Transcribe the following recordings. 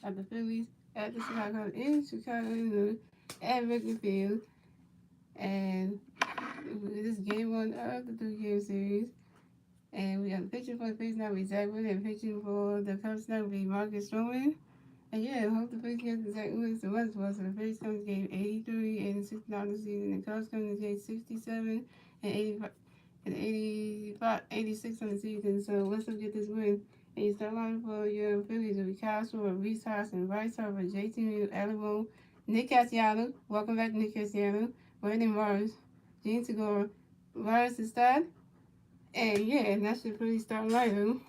of the Phillies at the Chicago in Chicago at Wrigley Field. And this is game one of the 3-game series. And we got the pitcher for the Phillies now, Zach Wood, and pitching for the Cubs now will be Marcus Stroman. And yeah, I hope the Phillies get Zach Wood the runs for us. So the Phillies come to game 83 and 69 this season. The Cubs come to game 67 and 85 and 86 on the season. So let's look at this win. And you start line for your Phillies will be Kyle Schwarber, Reese Hoskins, Bryce Harper, JT Alamo, Nick Castellanos. Welcome back, Nick Castellanos. Brandon Morris, Gene Segura, Lars Estad. And yeah, that should pretty start lineup.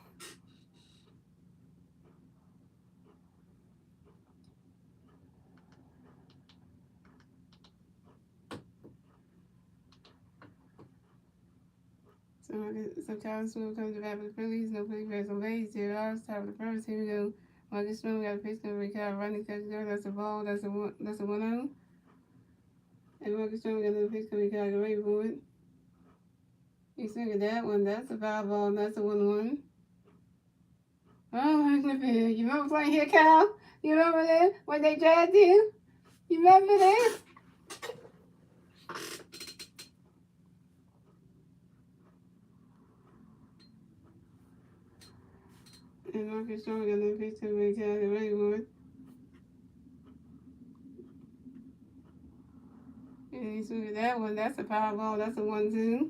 So Charles Sewell comes to bat for the Phillies. No Phillies bats on base. 0 outs. Top of the first. Here we go. Marcus Stroman got a pitch to Ricardo. Running catch there. That's a ball. That's a 1-0. And Marcus Stroman got another pitch to Ricardo. Wait for it. You swing at that one. That's a foul ball. That's a 1-1. Oh my goodness. You remember playing here, Kyle? You remember that? When they dragged you? You remember this? And Marcus Stroman got another pitch to Ricardo. Wait for it. And you swing at that one. That's a foul ball. That's a 1-2.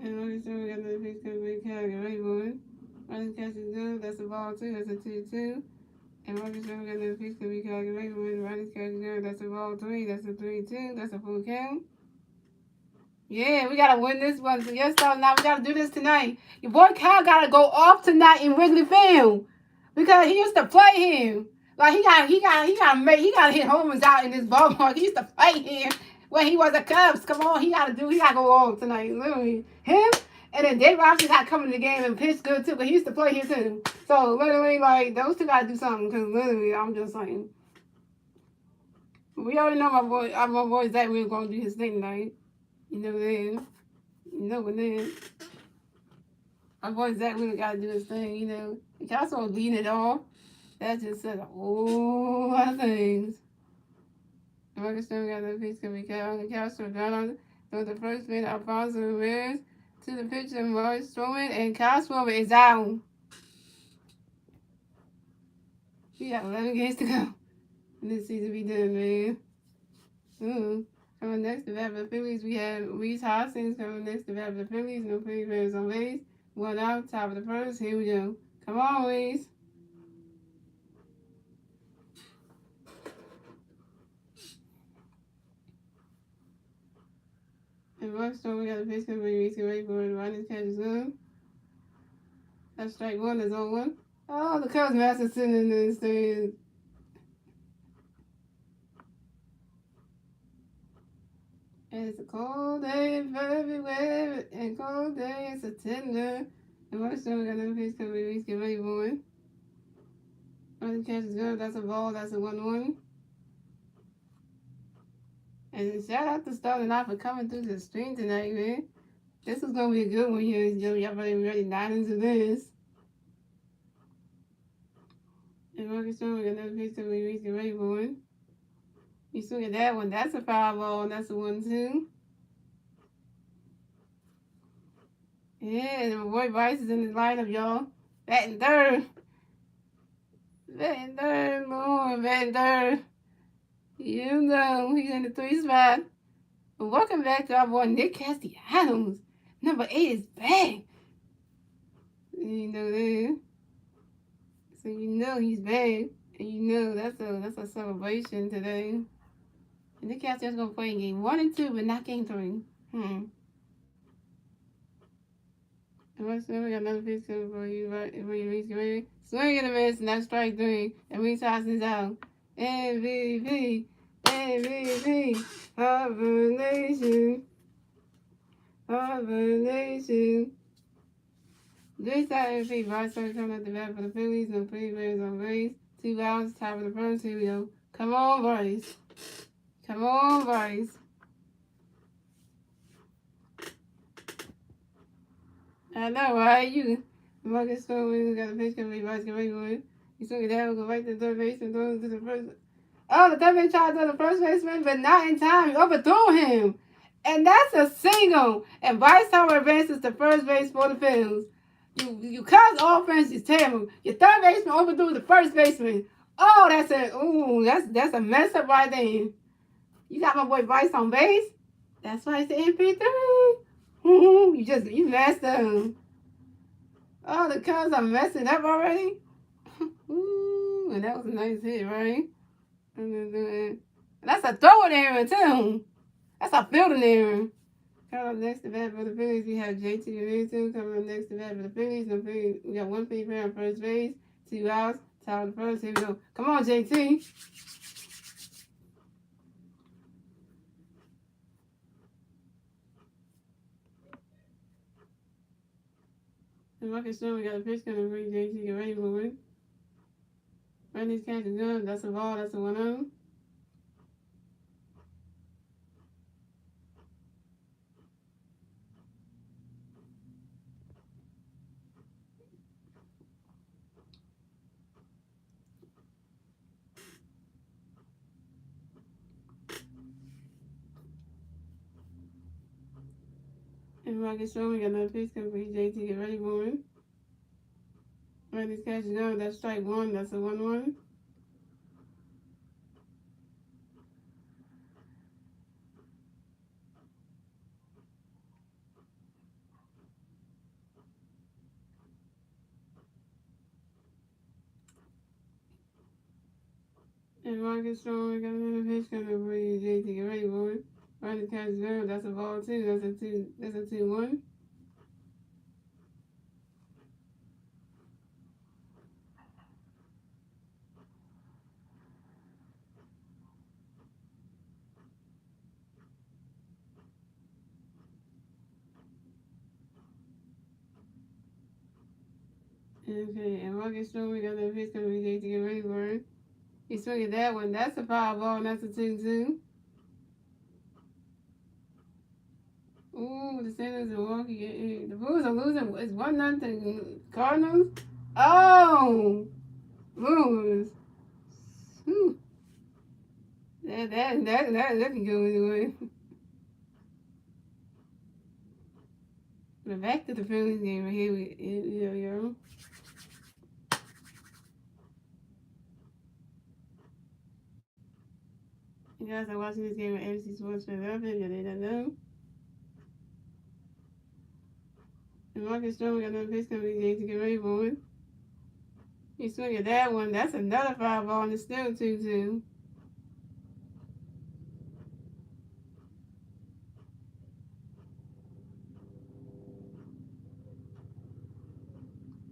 And Marcus Stroman got another pitch to Ricardo. Wait for it. Running catch is good. That's a ball 2. That's a 2-2. And Marcus Stroman got another pitch to Ricardo. Wait for it. Running catch is good. That's a ball 3. That's a 3-2. That's a full count. Yeah, we gotta win this one. So yes, so now we gotta do this tonight. Your boy Kyle gotta go off tonight in Wrigley Field because he used to play him. Like he gotta hit homers out in this ballpark. He used to play him when he was a Cubs. Come on, he gotta go off tonight. Literally him. And then Dave Robinson got to come in the game and pitch good too, but he used to play here too. So literally, like those two gotta do something because literally, I'm just saying. We already know my boy Zach Wood gonna do his thing tonight. You know that. You know when then. My boy Zach really got to do his thing, you know. If y'all sort of leading it off, that just said a whole lot of things. Marcus Stroman got another pitch coming on the couch for Donald. So the first man, Alfonso Ramirez, to the pitcher, Marcus Stroman, and Kyle Schwarber is out. We got 11 games to go. This season be done, man. Coming next to bat for the Phillies, we have Reese Hoskins coming next to bat for the Phillies. No Phillies players on base. 1 out, top of the first. Here we go. Come on, Reese. And Marcus Stroman got a pitch coming. Reese can wait for it. Running catch is good. That's strike 1. That's 0-1. Oh, the Cubs master sitting in the stands. It's a cold day in February, and cold day in September. And Marcus Stroman got another pitch coming. Reese get ready for it. Running catch is good. That's a ball. That's a 1-1. And shout out to starting off for coming through the stream tonight, man. This is gonna be a good one here. Y'all ready 9 into this. And Marcus Stroman got another pitch coming. Reese get ready for it. You swing at that one. That's a foul ball. And that's a 1-2. Yeah, and my boy Bryce is in his lineup, y'all. Batting third. Batting third, Lord. Batting third. You know, he's in the 3 spot. But welcome back to our boy Nick Castellanos. Number 8 is back. You know that. So you know he's back. And you know that's a celebration today. And Nick Castellanos gonna play in game 1 and 2, but not game 3. And what's we got another pitch coming for you, right? For you reach ready. Swing and a miss, and that's strike 3. And Reese Hoskins out. MVP, MVP, of the nation, of the nation. This time MVP, Bryce Harper coming at the bat for the Phillies. No Phillies players on base. 2 outs, top of the first. Here we go. Come on, Bryce. Come on, Bryce. I know, right? You, Marcus Stone, got a pitch coming, vice coming, going. You swing it down, go right to the third base and throw it to the first. Oh, the third base tried to throw the first baseman, but not in time. He overthrew him. And that's a single. And Bryce Harper advances to first base for the Phillies. You Cubs offense is terrible. Your third baseman overthrew the first baseman. Oh, that's a mess up right there. You got my boy Bryce on base. That's why it's the MP3. You messed up. Oh, the Cubs are messing up already. Ooh, and that was a nice hit, right? And that's a throwing error too. That's a fielding error. Coming up next to bat for the Phillies, we have JT Realmuto. Coming up next to bat for the Phillies, we got one Philly player on first base, 2 outs, tie the first. Here we go. Come on, JT. And Marcus Stone, we got a pitch coming for JT. Get ready for it. Randy's catch is good. That's a ball. That's a 1-0. And Marcus Stone, we got another pitch coming for JT. Get ready for it. Randy's catch is good. That's strike 1. That's a 1-1. And Marcus Stone, we got another pitch coming for JT. Get ready for it. Randy's catch is good. That's a ball 2. That's a 2-1. Okay, and Marcus Stone, we got another pitch coming for JT. Get ready for it. He swung at that one. That's a foul ball, and that's a 2-2. Ooh, the Senators are walking. The Bulls are losing. It's 1-0 Cardinals. Oh, Bulls. Whew. That can go anyway. But back to the Phillies game right here. Yo. You guys are watching this game on ABC Sports Philadelphia. You didn't know. And Marcus Stone got another pitch coming to get ready for it. He swung at that one. That's another foul ball, and it's still 2-2.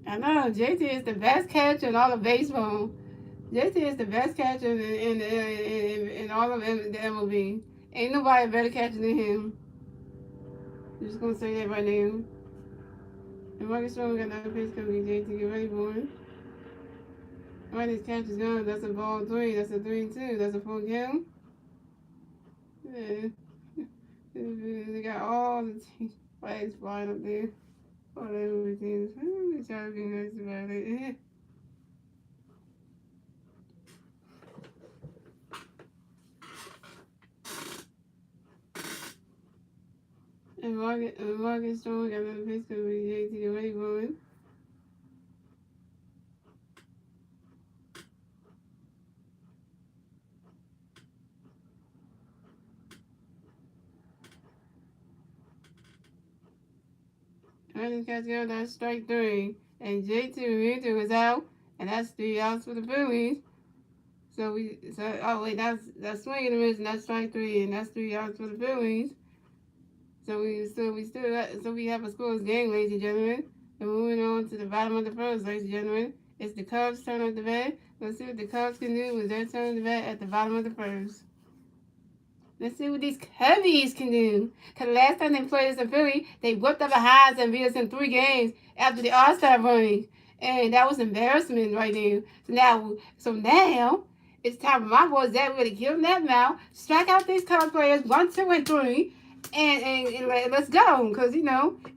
I know, JT is the best catcher in all of baseball. JT is the best catcher in all of the MLB. Ain't nobody better catcher than him. I'm just gonna say that right now. And Marcus Stone got another pitch coming to JT. Get ready for it. Alright, this catch is gone. That's a ball 3. That's a 3-2. That's a full count. Yeah. They got all the flags flying up there. Whatever it is. I'm trying to be nice about it. And Marcus Stone got another pitch coming to JT. Get ready for it. Alright, catch go. That's strike 3. And JT Realmuto was out. And that's 3 outs for the Phillies. That's swinging and miss, and that's strike 3, and that's 3 outs for the Phillies. So we have a scoreless game, ladies and gentlemen. And moving on to the bottom of the first, ladies and gentlemen. It's the Cubs' turn at the bat. Let's see what the Cubs can do with their turn at the bat at the bottom of the first. Let's see what these Cubbies can do. Because the last time they played us in Philly, they whipped up a highs and beat us in 3 games after the All-Star break. And that was embarrassment right now. So now it's time for my boy Zach to give them that mouth, strike out these Cubs players 1, 2, and 3, and let's go, because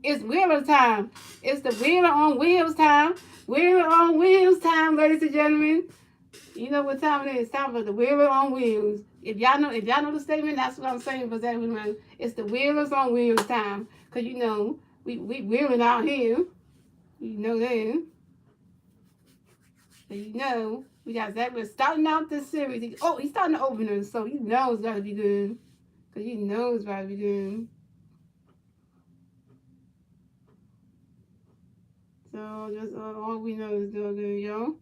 it's Wheeler time. It's the Wheeler on Wheels time. Wheeler on Wheels time, ladies and gentlemen. You know what time it is? It's time for the Wheeler on Wheels. If y'all know the statement, that's what I'm saying for that one. It's the Wheelers on Wheels time. Cause we wheeling out here. You know that. So we got Zach. We're starting out this series. He's starting the opener, so it's gotta be good. Cause it's gotta be good. So just all we know is doing good, y'all.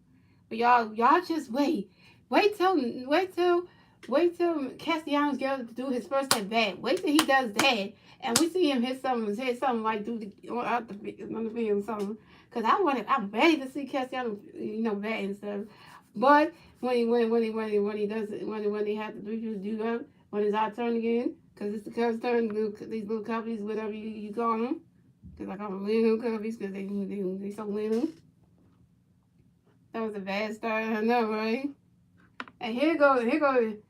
But y'all just wait. Wait till Castellanos gets to do his first at bat. Wait till he does that, and we see him hit something like on the field or something. Cause I'm ready to see Castellanos, bat and stuff. But when he does it, when he has to do that, when it's our turn again, cause it's the Cubs' turn. These little companies, whatever you call them. Cause I call them little companies, cause they so little. That was a bad start, I know, right? And here goes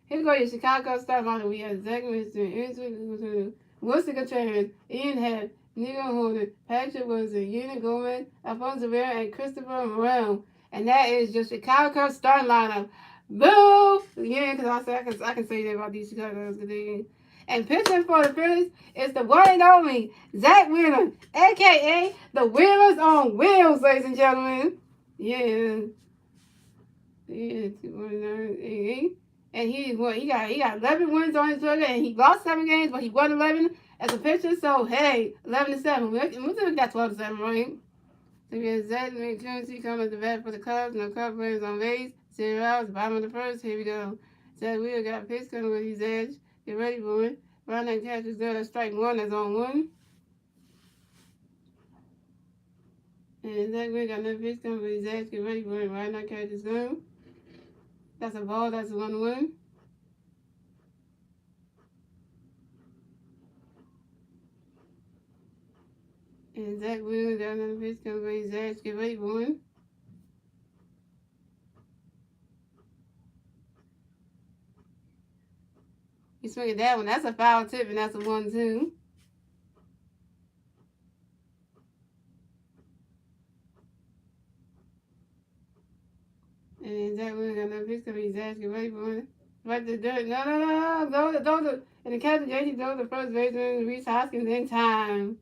your Chicago start line. We have Zach Winston, Wilson Contreras, Ian Head, Nico Holder, Patrick Wilson, Eugene Gomez, Alfonso Rivera, and Christopher Morel. And that is your Chicago starting lineup. Boo! Yeah, because I can say that about these Chicago's today. And pitching for the Phillies is the one and only Zach Wheeler, a.k.a. the Wheelers on Wheels, ladies and gentlemen. Yeah. Yeah, 2.988. And he got 11 wins on his record, and he lost 7 games, but he won 11 as a pitcher. So hey, 11-7. We got 12-7, right? So we have Zach McKenzie coming to bat for the Cubs. No Cubs players on base. 0 outs, bottom of the first. Here we go. Zach Wheeler got a pitch coming with his edge. Get ready for it. Round that catch is there. That's strike 1. That's on 1. And Zach Wheeler got another pitch coming with his edge. Get ready for it. Round that catch is gone. That's a ball. That's a 1-1. And Zach Wheeler got another pitch coming with his edge. Get ready for it. You swing at that one. That's a foul tip, and that's a 1-2. And Zach Wheeler got another pitch coming with his edge. Get ready for it. Right to dirt. No. Those and the catcher, JT, those the first baseman, Reese Hoskins in time.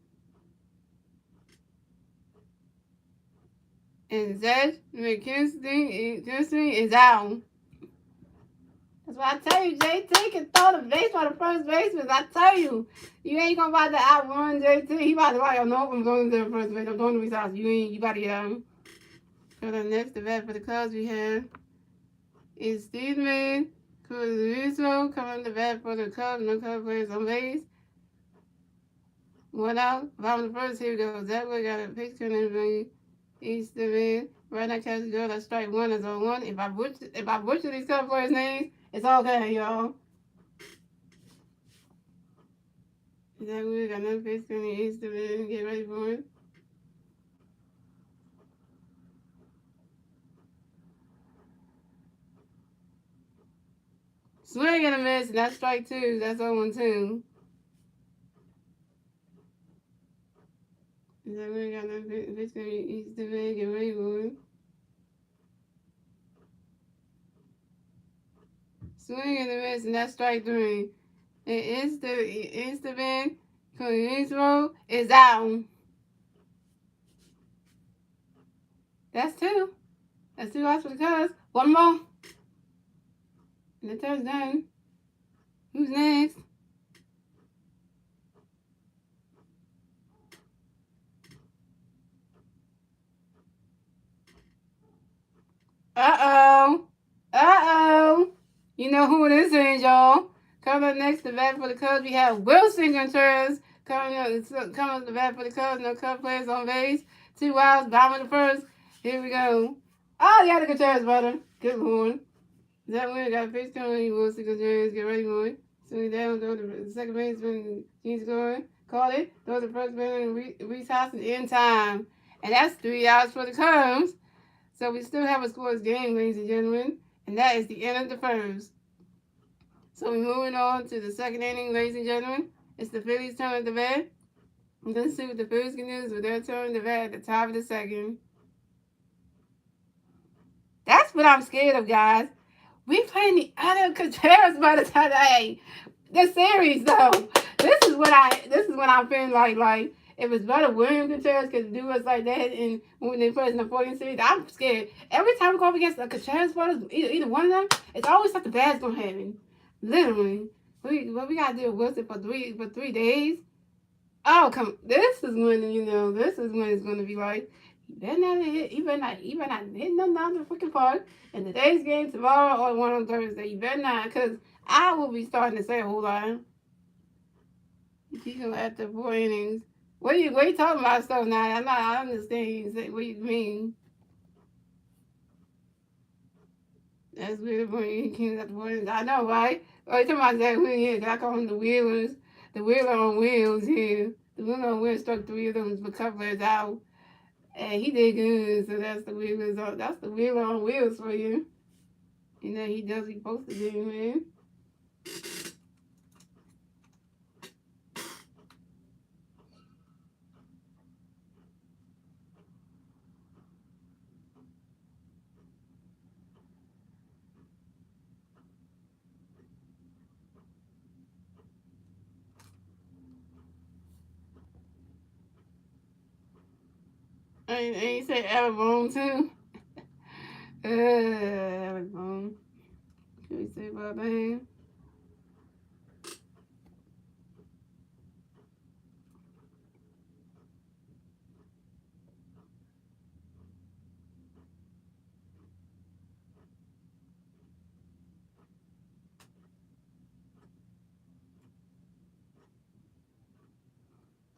And Zach McKinstry is out. That's why I tell you, JT can throw the base by the first baseman. I tell you, you ain't gonna about to outrun JT. He about to write your note from going to the first base. I'm going to Reese Hoskins. You about to get out. So the next event for the Cubs we have is Steedman. Cruz coming to bat for the Cubs. No Cubs players on base. 1 out. Bottom of the first. Here we go. Zach Wheeler got a pitch coming from Easterman. Right now, catch the girl. That's strike 1. That's on 1. If I butcher these Cubs players' names, it's okay, y'all. Zach Wheeler got another pitch coming Easterman. Get ready for it. Swing and a miss, and that's strike 2. That's 0-2. Zach Wheeler got another pitch coming Easterman. Get ready for it. Swing and a miss, and that's strike 3. And Instaban Coinsbro is out. That's 2. That's 2 outs for the Cubs. 1 more. And the turn's done. Who's next? Uh-oh. You know who this is, y'all. Coming up next to bat for the Cubs, we have Wilson Contreras. Coming up to bat for the Cubs. No Cubs players on base. 2 outs, bottom of the first. Here we go. Oh, yeah, the Contreras brother. Good one. That winner got a pitch coming. Wilson Contreras, get ready for it. Swing down, throw the second baseman. He's scoring. Call it. Throw the first baseman. Reese Hoskins in time. And that's 3 outs for the Cubs. So we still have a scoreless game, ladies and gentlemen. And that is the end of the first. So we're moving on to the second inning, ladies and gentlemen. It's the Phillies' turn at the bat. Let's see what the Phillies can do with their turn at the bat at the top of the second. That's what I'm scared of, guys. We playing the other Contreras by the time. Hey, the series though. This is what I'm feeling like if it's better William Contreras could do us like that, and when they play in the 14 series, I'm scared. Every time we go up against the Contreras brothers, either one of them, it's always something bad's gonna happen. Literally, we gotta deal with it for 3 days. Oh come, this is when this is when it's gonna be like. You better not hit nothing out of the freaking park. And today's game tomorrow or one on Thursday. You better not, because I will be starting to say a whole lot. You go after 4 innings. What are you talking about stuff now? I understand what you mean. That's weird when you came after 4 innings. I know, right? Oh, you talking about Zach Wheeler here, because I call him the Wheelers. The Wheeler on Wheels here. The Wheeler on Wheels struck 3 of them for coverage out. And he did good, so that's the Wheeler on Wheels for you. You know, he supposed to do, man. And you say Alec Bone too? Alec Bone. What can we say about that?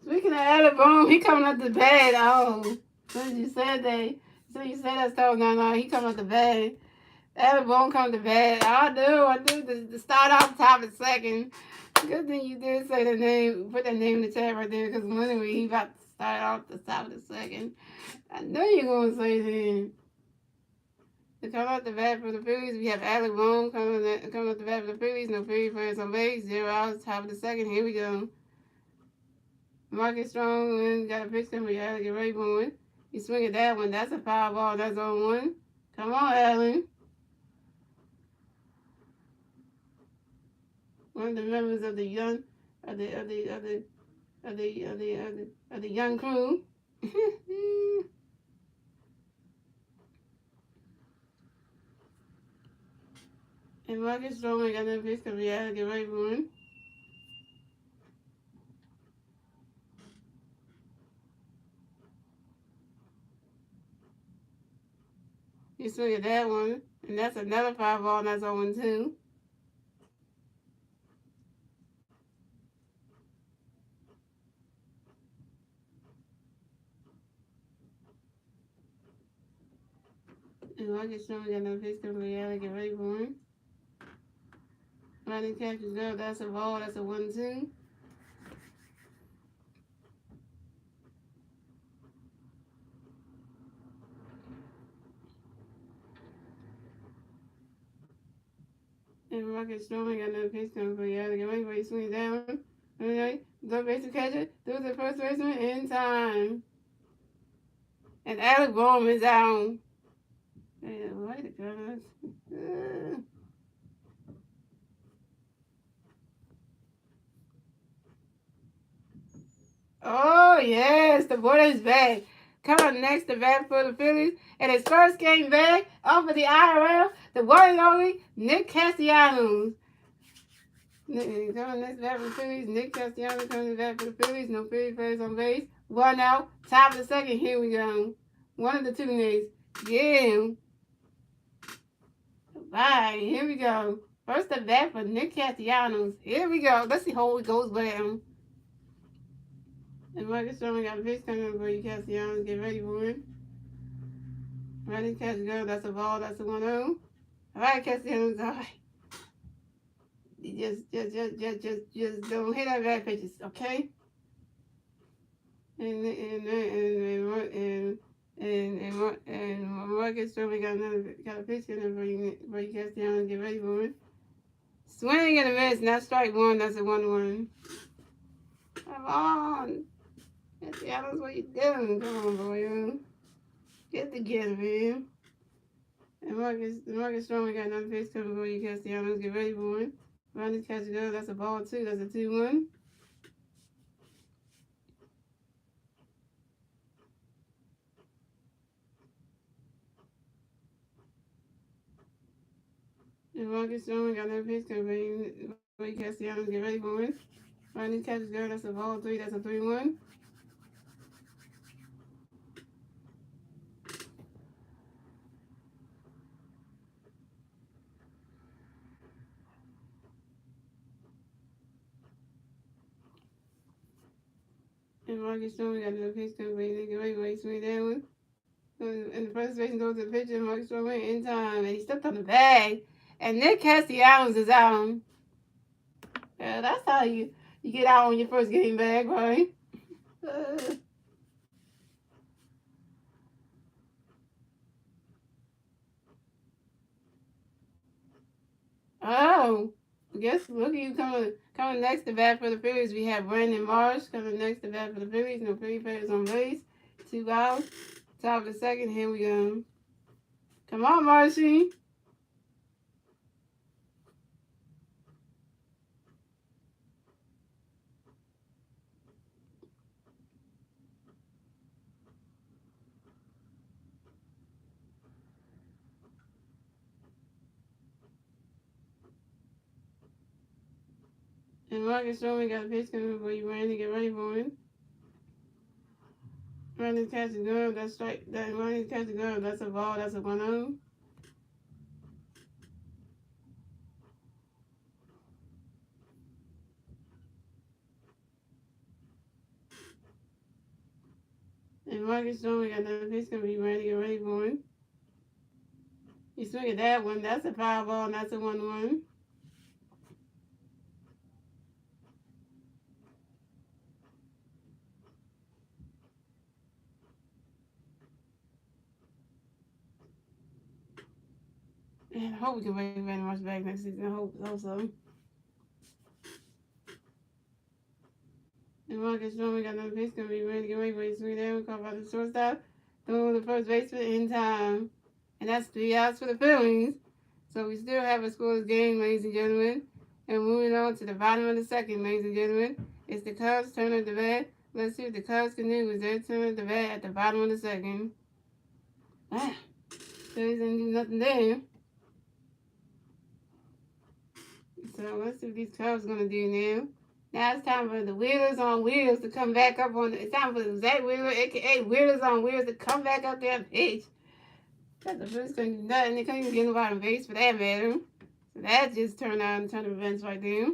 Speaking of Alec Bone, he coming up the bed. Oh, since you said that stuff, no, he coming up the bed. Alec Bone come to bed. I do. To start off top of second. Good thing you did say the name, put that name in the chat right there, because literally he about to start off the top of the second. I know you're going to say that. To come out the bat for the Phillies, we have Alec Bone coming out the bat for the Phillies. No Philly players on base. 0 outs, top of the second. Here we go. Marcus Strong got a pitch coming. We got to get ready for it. You swing at that one. That's a foul ball. That's on one. Come on, Allen. One of the members of the young young crew. And Marcus Strong got another pitch coming. We got to get ready for it. You swing at that one, and that's another foul ball, and that's on one too. And Marcus Strong got another pitch coming. We got to get ready for it. Running catches go. That's a ball. That's a 1-2. And Marcus Strong got another pitch coming. We got to get ready for it. He swings down. Okay, the base to catch it. Through the first baseman in time. And Alec Bone is out. Yeah, why the goodness. Oh, yes, the boy is back. Coming next to bat for the Phillies. And his first game back off of the IRL, the one and only Nick Castellanos. Coming next to bat for the Phillies, Nick Castellanos coming to bat for the Phillies. No Philly players on base. 1 out, top of the second. Here we go. One of the two Nicks. Yeah. Bye. Here we go. First at bat for Nick Castellanos. Here we go. Let's see how it goes with him. And Marcus Strong got a pitch coming for you, Castellanos. Get ready for it. Ready, catch, go. That's a ball. That's a 1-0. All right, Castellanos. All right. Just don't hit that bad pitches, okay? And Marcus Strong got a pitch coming for you, Castellanos. Get ready for it. Swing and a miss. Not strike one. That's a 1-1. Come on. Cassie Adams, what you doing? Come on, boy. Get together, man. And Marcus Strong got another face coming for you, Cassie Adams. Get ready for it. Ronnie catch a go. That's a ball, too. That's a 2-1. And Marcus Strong got another face coming for you, Cassie Adams. Get ready for it. Ronnie catch a go. That's a ball, 3. That's a 3-1. And Marcus Strong got another face coming for you. Get ready for it. Swing that one. And the first base goes to the pitcher. Marcus Strong went in time. And he stepped on the bag. And Nick Cassie Adams is out. Yeah, that's how you get out on your first game bag, right? Oh, guess look at you coming next to bat for the Phillies. We have Brandon Marsh coming next to bat for the Phillies. No Philly players on base. 2 outs. Top of the second. Here we go. Come on, Marshy. And Marcus Stroman got a pitch coming for you, Randy. Get ready for him. Randy's catching good. That's strike. Randy's catching good. That's a ball. That's a 1-0. And Marcus Stroman got another pitch coming for you, Randy. Get ready for him. You swing at that one. That's a foul ball. And that's a 1-1. And I hope we can bring Randy Marsh back next season. I hope so. And Marcus Stroman got another pitch coming. Be ready to get ready for his swing there. Caught by the shortstop. Throwing the first baseman in time. And that's 3 outs for the Phillies. So we still have a scoreless game, ladies and gentlemen. And moving on to the bottom of the second, ladies and gentlemen. It's the Cubs' turn at the bat. Let's see if the Cubs can do with their turn at the bat at the bottom of the second. Phillies didn't do nothing there. So let's see what these Cubs are going to do now. Now it's time for the Wheelers on Wheels to come back up on. It's time for Zach Wheeler, a.k.a. Wheelers on Wheels, to come back up there and pitch. Because the Phillies couldn't do nothing. They couldn't even get nobody on base for that matter. So that just turned out and turned of events right there.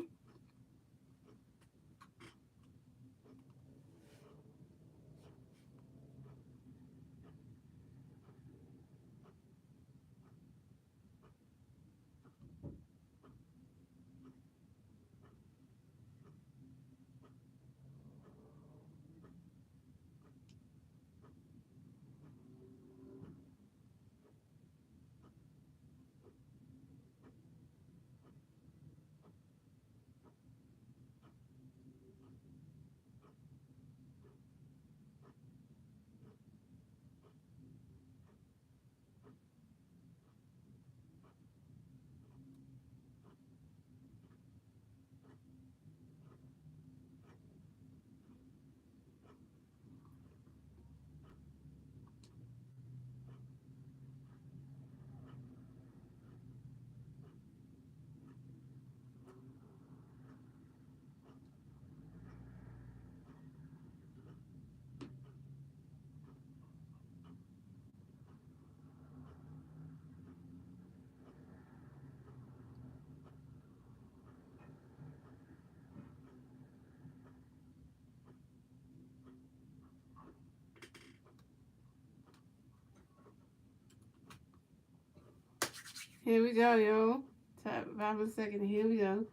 Here we go, yo. Top 5 seconds. Here we go.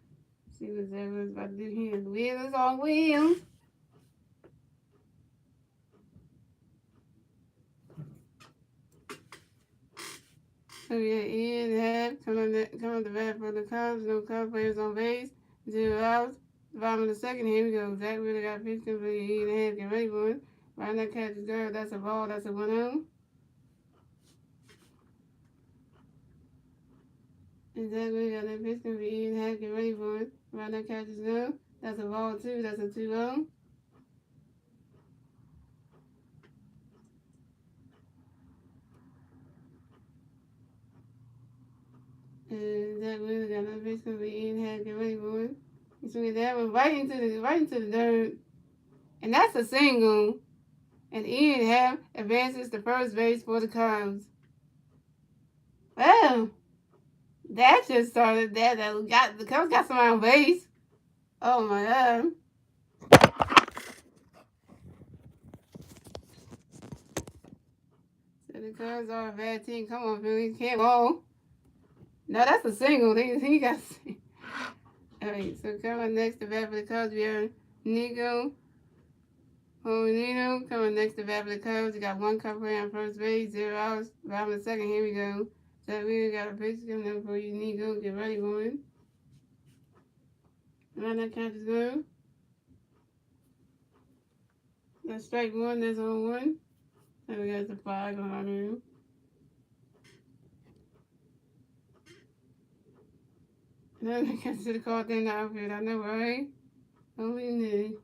See what everyone's about to do here. The Wheelers on Wheels. So yeah, Ian had come on the bat for the Cubs. No Cubs players on base. 0 outs. Bottom of the second, here we go. Zach really got pitch for the E and a half. Get ready for it. Right now, catches girl. That's a ball. That's a 1-0. And Zach really got that pitch for the E and a half. Get ready for it. Right now, catches girl. That's a ball, too. That's a 2-0. And Zach really got that pitch for the E and a half. Get ready for it. He's swinging that one right into the dirt. And that's a single. And Ian Hamm advances to first base for the Cubs. Well, that just started that got the Cubs got somebody on base. Oh my god. So the Cubs are a bad team. Come on, Phillies. Can't ball. No, that's a single. He got. Alright, so coming next to bat for the Cubs, we have Nico. Nino coming next to bat for the Cubs. He got one cover on first base, 0 outs. Bottom of the second, here we go. So we got a pitch coming up for you, Nico. Get ready for it. Run that count is good. That's strike one, that's on one. So we got the 5 on our room. Then I can see the call thing in the outfield. I know, right? Only knew.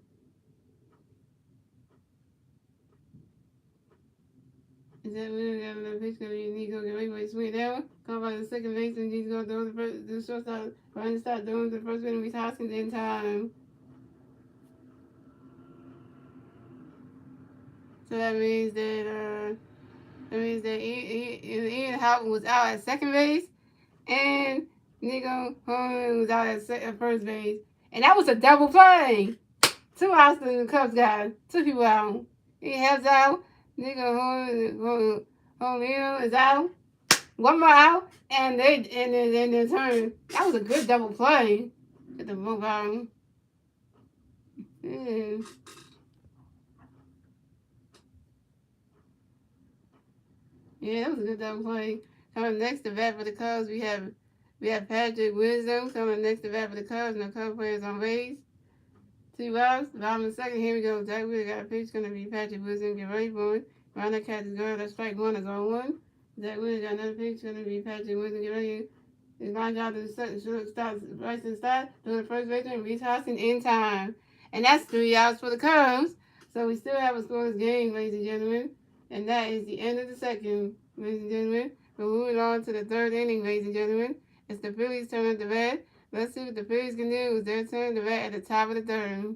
Is that really got another pitch gonna be Nico? Get ready for it. Swing that one. Call by the second base and he's gonna throw the first, the shortstop. Ryan start throwing to the first one. He's Hoskins in time. So that means that Ian Houghton was out at second base and Nico Holman was out at first base. And that was a double play. 2 outs to the Cubs guys. 2 people out. He has out. Nico Holman is out. 1 more out. And they turn. That was a good double play. Get the move out. Yeah. Yeah, that was a good double play. Coming next to bat for the Cubs, we have Patrick Wisdom coming next to bat for the Cubs. No Cubs players on base. 2 outs. Bottom of the second, here we go. Jack Wheeler got a pitch. Going to be Patrick Wisdom. Get ready for it. Round that catch is good. That's strike one. That's on one. Jack Wheeler got another pitch. Going to be Patrick Wisdom. Get ready. His line job to start right to the start. Doing the first baseman. Reese Hoskins in time. And that's 3 outs for the Cubs. So we still have a scoreless game, ladies and gentlemen. And that is the end of the second, ladies and gentlemen. We're moving on to the third inning, ladies and gentlemen. It's the Phillies' turn at the bat. Let's see what the Phillies can do. It's their turn to bat at the top of the third.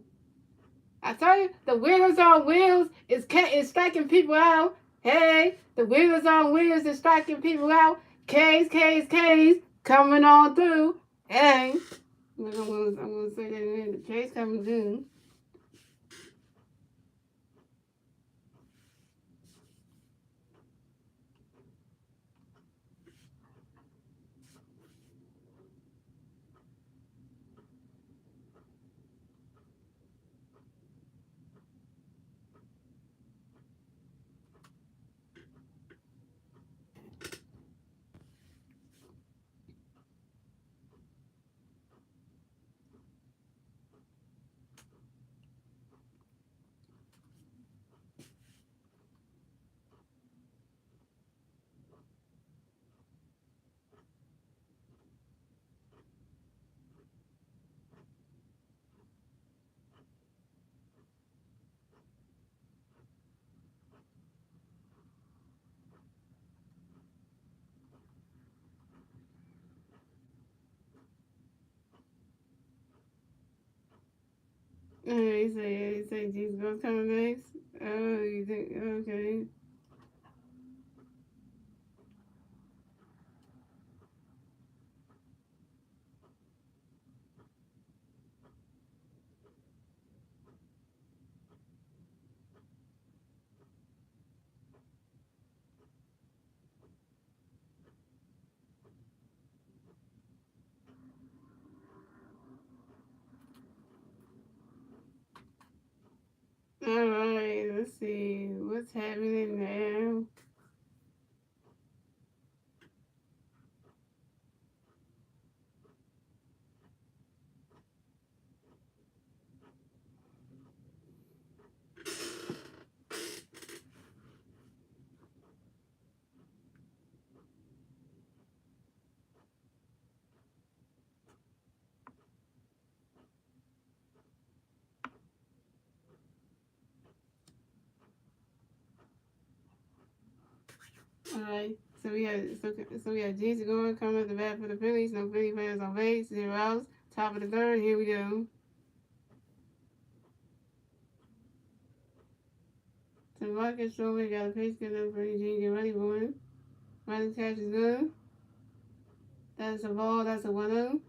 I tell you, the Wheelers on Wheels is striking people out. Hey, the Wheelers on Wheels is striking people out. K's coming on through. Hey, I'm gonna say that again. The K's coming through. You say Jesus gonna come next? Oh, you think, okay. Alright, let's see. What's happening now? Alright. So we had Jason going coming up the bat for the Phillies. No Philly players on base. 0 outs. Top of the third. Here we go. So Marcus Stroman got a pitch good for Eugene. Get ready for him. Running catch is good. That's a ball. That's a 1-0.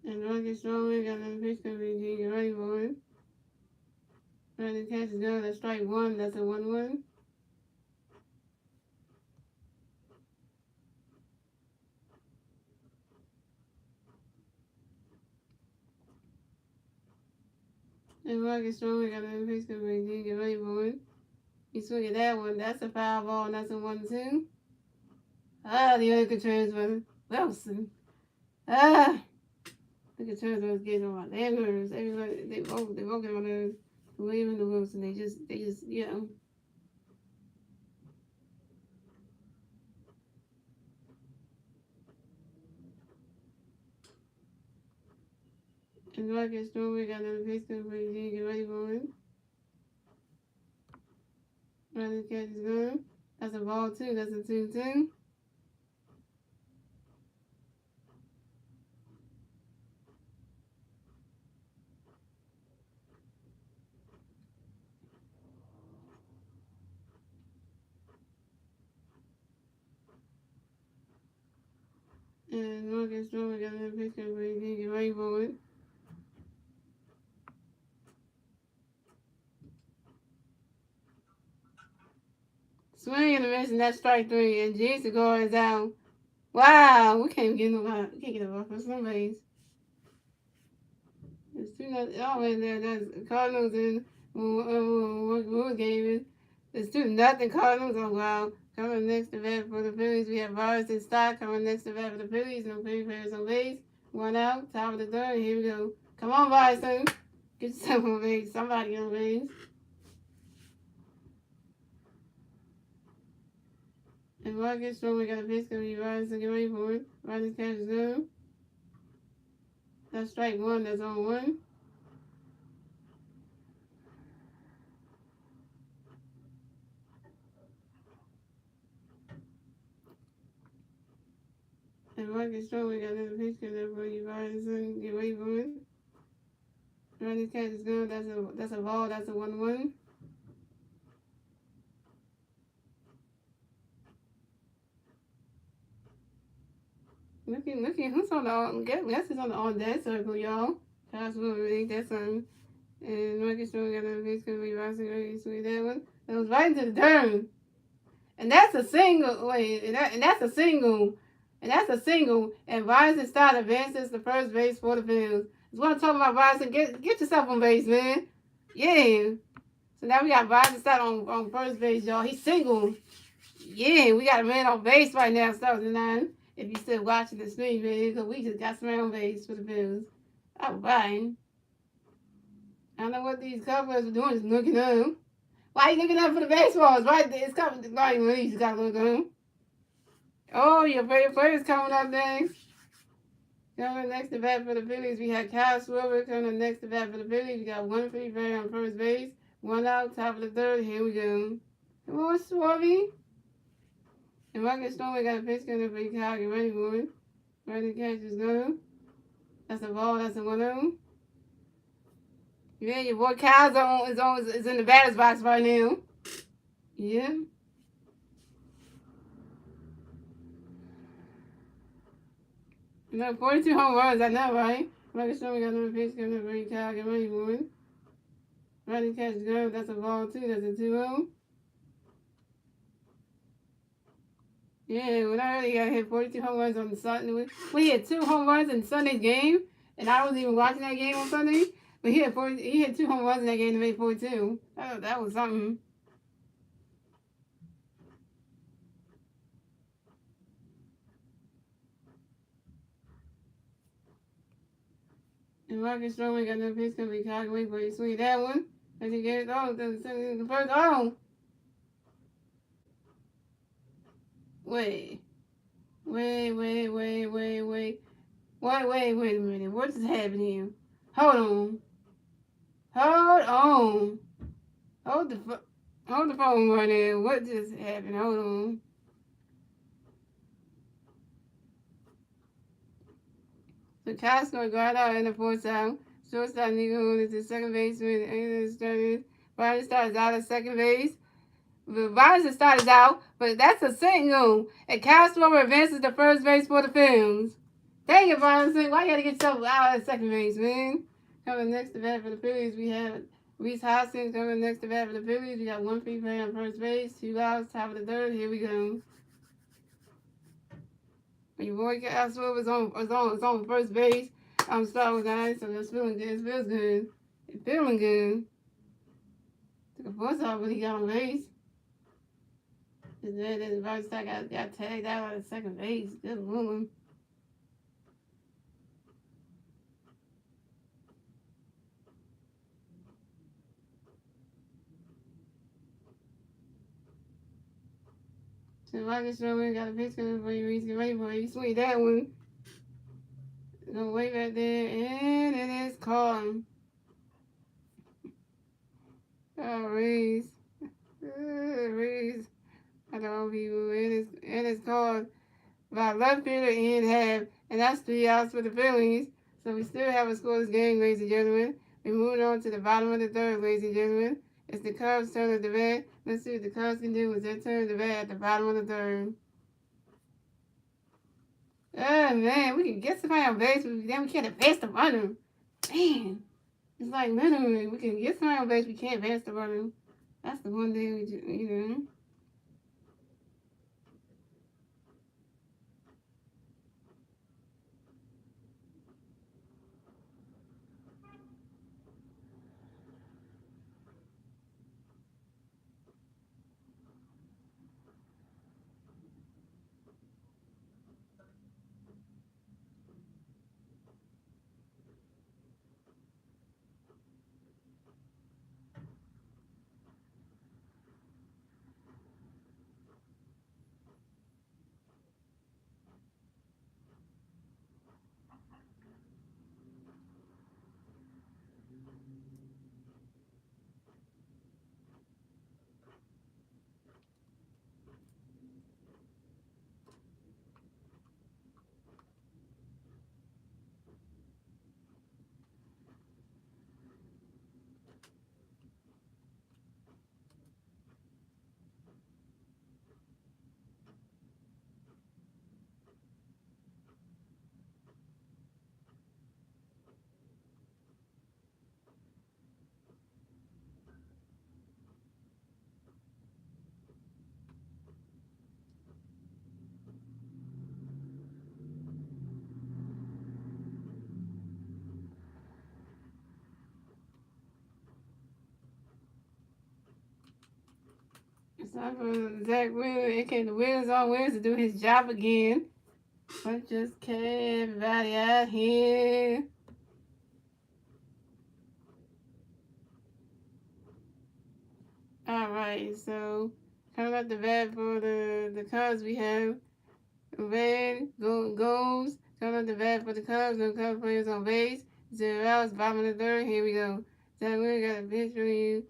And Marcus Stroman got another pitch good for Eugene. Get ready for him. Running catch is good. That's strike one. That's a 1-1. And Marcus Stroman got another pitch good for Eugene. Get ready for him. You swing at that one. That's a foul ball. And that's a 1-2. The other transfer. Wilson. Look at transfers getting on my nerves. Everybody, they both get on my nerves. William and Wilson, they just, you know. And Marcus Stroman got another pitch for Eugene. Get ready for him. Running catch is good. That's a ball, too. That's a 2-2. And Marcus Stroman got another pitch for Eugene. Get ready for it. Swing and a miss, and that's strike three. And Jason Gore is out. Wow, we can't get nobody. We can't get nobody for some base. It's 2-0. Oh, and that's Cardinals and what game is? It's 2-0 Cardinals. Oh, wow. Coming next to bat for the Phillies, we have Vargas and Stock coming next to bat for the Phillies. No Philly players on base. 1 out. Top of the third. Here we go. Come on, Bryson. Get yourself on base. Somebody on base. And Marcus Stroman got a pitch. Going to be Bryson. Get ready for it. Bryson catches zero. That's strike one. That's on one. And Marcus Stroman got another pitch. Get up for you, Bryson. Get ready for it. Running catch is good. That's a ball. That's a 1-1. Looking, who's on the on? Guess who's on the on that circle, y'all? That's what we think that's something. And Marcus Stroman got another pitch because we Boston ready to that one. That was right into the turn. And that's a single. Wait, and that's a single. And that's a single. And Bryson Stott advances to first base for the Phillies. That's what I'm talking about, Bryson. Get yourself on base, man. Yeah. So now we got Bryson Stott on first base, y'all. He's single. Yeah, we got a man on base right now, 79. If you're still watching the stream, man, because we just got some man on base for the Bills. All right. I don't know what these covers are doing, just looking up. Why are you looking up for the baseballs? Right there, it's coming. Right, you just got to look up. Oh, your favorite player's coming up next. Coming next to bat for the Phillies, we had Kyle Schwarber coming next to bat for the Phillies. We got one free player on first base, 1 out, top of the third. Here we go. Come on, Schwarby. And Marcus Stroman got a pitch coming for Kyle. Get ready for it. Ready to catch is good. That's a ball. That's a 1-0. Yeah, your boy Kyle's is in the batter's box right now. Yeah. You know, 42 home runs, I know, right? Marcus Stroman got another pitch coming for Kyle. Get ready for it. Ready to catch is good. That's a ball, too. That's a 2-0. Yeah, when I heard he got hit 42 home runs on Sunday, he had 2 home runs in Sunday's game, and I wasn't even watching that game on Sunday. But he had 2 home runs in that game to make 42. That was something. And Marcus Stroman got no pitch coming Chicago. Wait for you swing that one. As he gets the first Wait. Wait a minute. What is happening? Hold on. Hold on. Hold the hold the phone right there. What just happened? Hold on. So Kyle's gonna go out in the fourth time. Shortstop Nico is the second baseman. And started. Brian starts out at second base. The Robinson started out, but that's a single. And Castro advances to first base for the Phillies. Dang it, Robinson. Why you gotta get yourself out at second base, man? Coming next to bat for the Phillies, we have Reese Hoskins coming next to bat for the Phillies. We got one free play on first base, 2 outs, top of the third. Here we go. Your boy Castro is on first base. I'm sorry, guys. So it's feeling good. It feels good. It's feeling good. Took a force off when he got on base. And then the right side got tagged out at second base. Good woman. So Marcus Sherman got a pitch coming for you. Reese, get ready for you. Swing that one. Go way back there. And it is caught. Oh, Reese. Reese. I don't know people. It is called by left fielder in half. And that's 3 outs for the Phillies. So we still have a scoreless game, ladies and gentlemen. We moved on to the bottom of the third, ladies and gentlemen. It's the Cubs' turn at the bat. Let's see what the Cubs can do with their turn at the bat at the bottom of the third. Oh, man, we can get somebody on base, but then we can't advance the runner. Man, it's like literally, we can get somebody on base, we can't advance the runner. That's the one thing we do, you know. It's time for Zach Wheeler, aka the Wheels on Wheels, to do his job again. But just get everybody out here. Alright, so coming up the bat for the Cubs, we have Red goes. Coming up the bat for the Cubs, no Cubs players on base. 0 outs, bottom of the third. Here we go. Zach Wheeler got a pitch for you.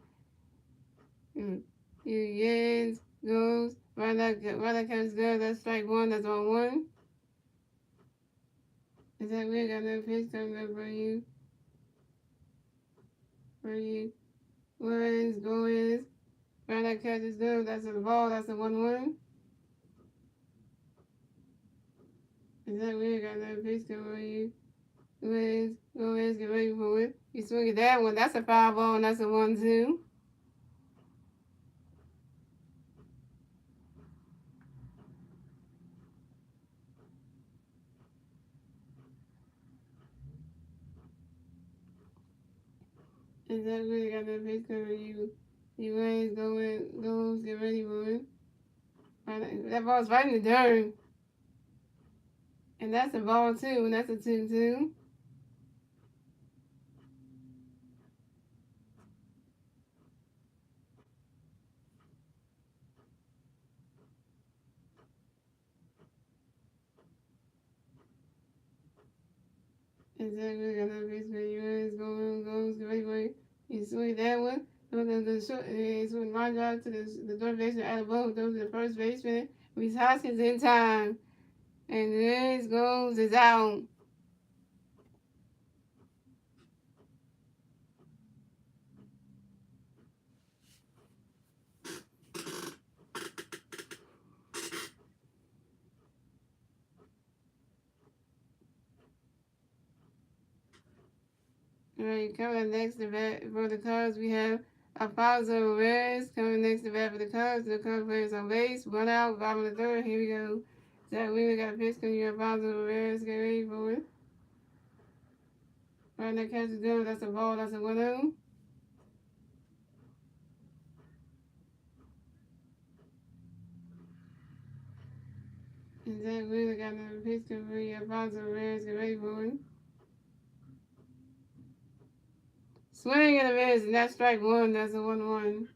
Yes, goes. Right now catches good. That's strike one. That's on one. Is that weird? Got another pitch coming up for you. For you. Ones, goes. Right now catches good. That's a ball. That's a 1-1. Is that weird? Got another pitch coming for you. Ones, goes. Get ready for it. You swing at that one. That's a foul ball and that's a 1-2. Is that weird? Got another pitch coming for you. You ones, goes. Get ready for it. That ball's right in the dirt. And that's a ball too, and that's a 2-2. Exactly, got that base where you is goes the right way. You swing that one. The short, swing my drive to the third baseman out of both. Those are the first baseman. Reese Hoskins in time. And this goes is out. Alright, coming next to bat for the Cubs, we have Alfonso Reyes coming next to bat for the Cubs. The Cubs players on base, one out, bottom of the third. Here we go. Zach Wheeler got a pitch coming. Alfonso Reyes, get ready for it. Right now, catch is good. That's a ball. That's a 1-0. And Zach Wheeler got another pitch coming. Alfonso Reyes, get ready for it. Swing and a miss, and that's strike one. That's a 1-1.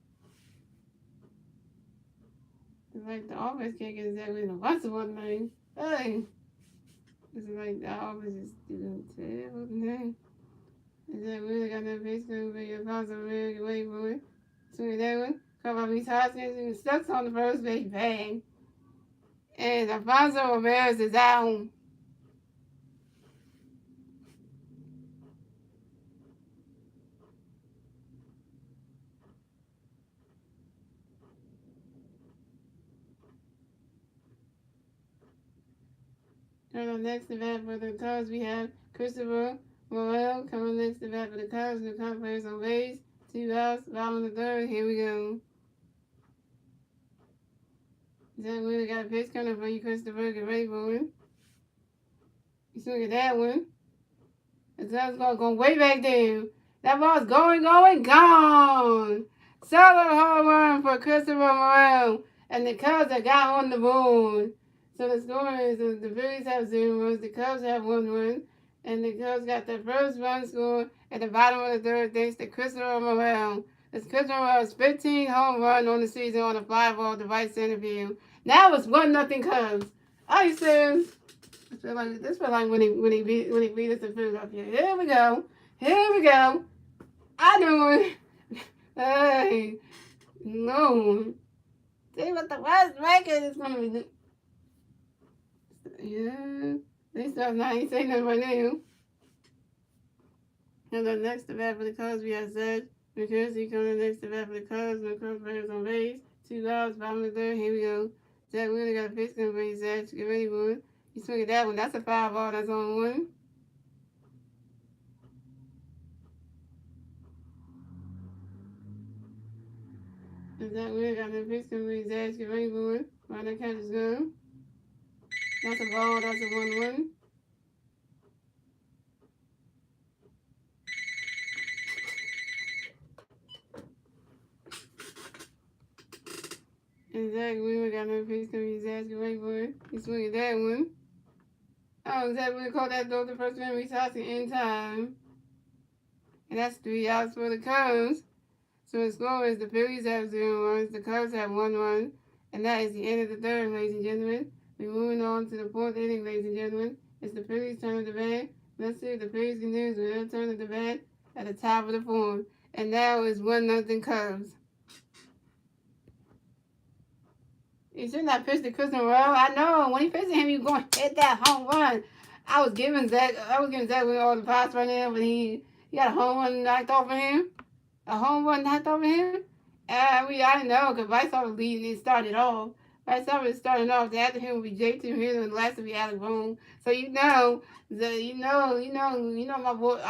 It's like the offense can't get Zach Wheeler. What's the one thing? Hey! It's like the offense is doing terrible thing. And Zach Wheeler got another pitch coming. Alfonso Reyes, get ready for it. Swing that one. Come on, Reese Hoskins, and stuck on the first base. Bang! And Alfonso Reyes is out. And on next to bat for the Cubs, we have Christopher Morel coming next to bat for the Cubs. The Cubs players on base. 2 outs, bottom of the third. Here we go. Zach Wheeler got a pitch coming for you, Christopher. Get ready for it. You swing at that one. That ball's going way back there. That ball's going, gone. Solo home run for Christopher Morel. And the Cubs have got on the board. So the score is the Phillies have 0 runs, the Cubs have 1 run, and the Cubs got their first run score at the bottom of the third thanks to Christopher Morel. This Christopher Morel's 15 home run on the season on a fly ball to right center field. Now it's 1-0 Cubs. Are you serious? This feel like when he beat us in Philadelphia. Here we go. I know it. Hey, no. See what the West record is gonna be. Yeah, they start not ain't saying nothing right now. And the next to bat for the Cubs, we have Zed McKirsey coming next to bat for the Cubs. And the Cubs players on base. 2 outs, bottom of the third. Here we go. Zed Wheeler got a pitch coming for you, Zed. Get ready for it. You swing at that one. That's a foul ball. That's on 1. And Zed Wheeler got a pitch coming for you, Zed. Get ready for it. Right, that catch is good. That's a ball. That's a 1-1. And Zach Wheeler got another pitch coming. He's asking right for it. He's swinging that one. Oh, Zach Wheeler caught that throw the first man. Reese Hoskins in time. And that's 3 outs for the Cubs. So the score is the Phillies have 0 runs. The Cubs have 1 run. And that is the end of the third, ladies and gentlemen. We're moving on to the 4th inning, ladies and gentlemen. It's the Phillies' turn of the bat. Let's see if the Phillies can do with their turn of the bat at the top of the 4th. And now it's 1-0 Cubs. He should not pitch to Christian Morel. I know when he pitched him, he was going to hit that home run. I was giving Zach with all the pots right now, but he got a home run knocked off of him. A home run knocked off of him. I didn't know because Vice was leading. It started off. Vice was starting off. After him would be J.T. Hill, and the last would be Alec Boone. So you know my boy,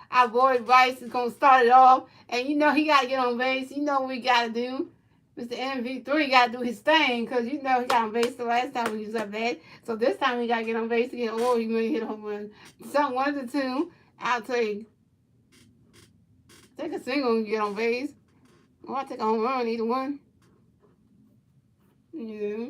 our boy Vice is gonna start it off, and you know he gotta get on base. You know what we gotta do. Mr. MV3 got to do his thing because you know he got on base the last time he was up there. So this time he got to get on base again or he may hit a home run. So one of the two, I'll take a single and get on base. Or I'll take a home run, either one. Yeah.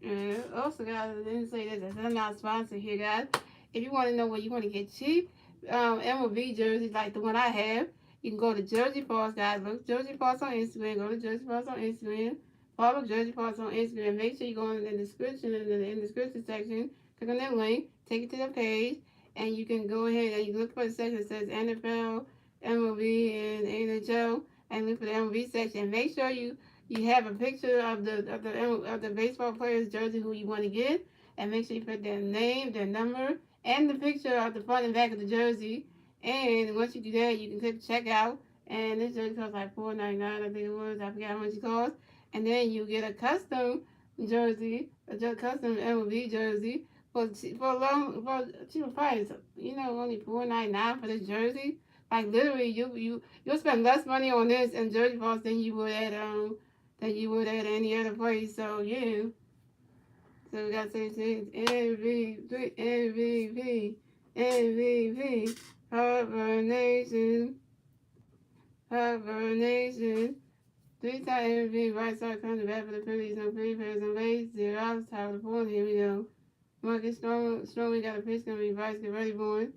And also, guys, I didn't say this. I'm not sponsored here, guys. If you want to know where you want to get cheap MLB jerseys like the one I have, you can go to Jersey Falls, guys. Look Jersey Falls on Instagram. Go to Jersey Falls on Instagram. Follow Jersey Falls on Instagram. Make sure you go in the description in the description section. Click on that link. Take it to the page, and you can go ahead and you look for the section that says NFL, MLB, and NHL, and look for the MLB section. Make sure you have a picture of the baseball player's jersey who you want to get, and make sure you put their name, their number, and the picture of the front and back of the jersey. And once you do that, you can click checkout. And this jersey costs like $4.99, I think it was. I forgot how much it cost. And then you get a custom jersey, a custom MLB jersey for a cheaper price. You know, only $4.99 for this jersey. Like literally, you'll spend less money on this in Jersey Falls than you would at any other place. So yeah. So we got to say MVP, Harbor Nation, Harbor Nation. 3-time MVP, White Sox coming back for the Phillies, no free pairs on base, 0 outs, top of the fourth. Here we go. Marcus Strong, we got a pitch, gonna be Bryce, get ready, boy.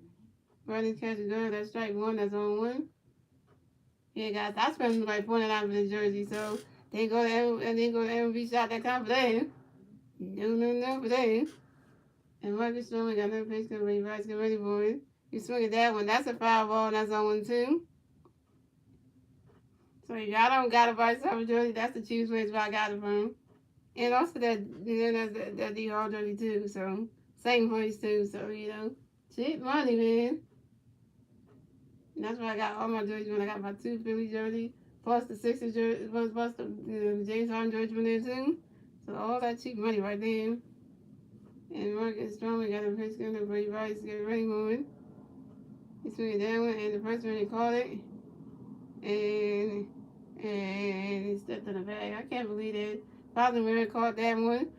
Running catch is good, that's strike one, that's on one. Yeah, guys, I spent like $49 for this jersey, so they go to MLB shot that time for that. No, for that. And Marcus Strong got another pitch coming ready, Bryce, get ready, boys. You swing at that one, that's a foul ball, and that's on one too. So if y'all don't got a Bryce Harper jersey, that's the cheapest place where I got it from. And also that D-Hall jersey too, so same place too, so you know, cheap money, man. And that's why I got all my jerseys when I got my 2 Philly jerseys, plus the Sixers jersey, plus the James Harden jersey from there too. So all that cheap money right there. And Marcus Strong got a pitch gun to Brady Rice, get ready moving. He swinging that one, and the first one he caught it. And he stepped in the bag. I can't believe that. Father Mary caught that one.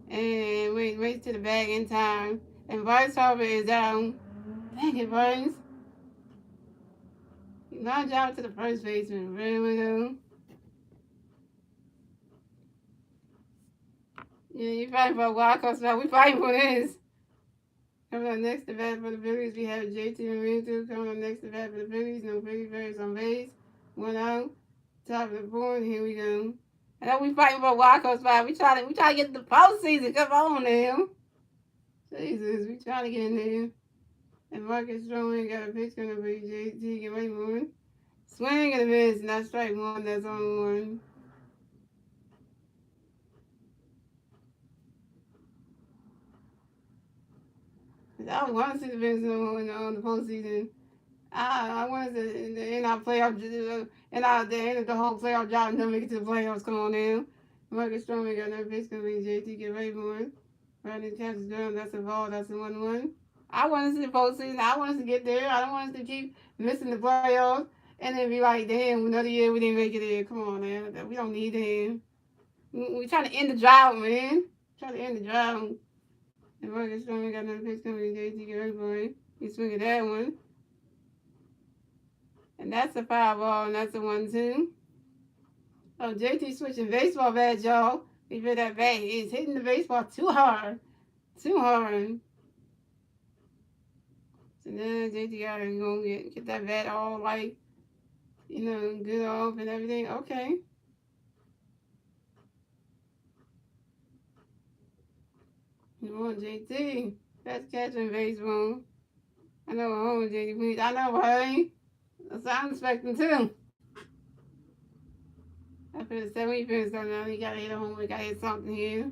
And went to the bag in time. And Bryce Harper is down. Dang it, Bryce. Line drive to the first baseman. Really though. Yeah, you fighting for a wild card spot. We fighting for this. Coming up next to bat for the Phillies, we have JT and Rintu. Coming up next to bat for the Phillies, no Philly players on base. 1 out. Top of the board. Here we go. I know we fighting for a wild card spot. We try to get to the postseason. Come on now. Jesus, we trying to get in there. And Marcus Strong got a pitch gonna be JT. Get ready, moving. Swing and a miss, and that's strike one. That's on one. I want to see the Phillies on the postseason. I wanted to end our playoff, and the end of the whole playoff job and then make it to the playoffs. Come on now. Marcus Strong got another pitch gonna be JT. Get ready, moving. Running catches down. That's a ball. That's a 1-1. I want us to see the postseason. I want us to get there. I don't want us to keep missing the playoffs and then be like, damn, another year we didn't make it there. Come on, man. We don't need him. We're trying to end the drought, man. Trying to end the drought. And Marcus Strong got another pitch coming to JT. Get ready, boy. He's swinging that one. And that's a foul ball, and that's a 1-2. Oh, JT switching baseball bats, y'all. He feel that bat. He's hitting the baseball too hard. Too hard. So then JT got to go get that bat all like, you know, good off and everything. Okay. Come on, JT. Best catcher in baseball. I know, JT, please. I know, right? That's what I'm expecting too. I feel the 7 finish something now. He got to hit a home. We got to hit something here.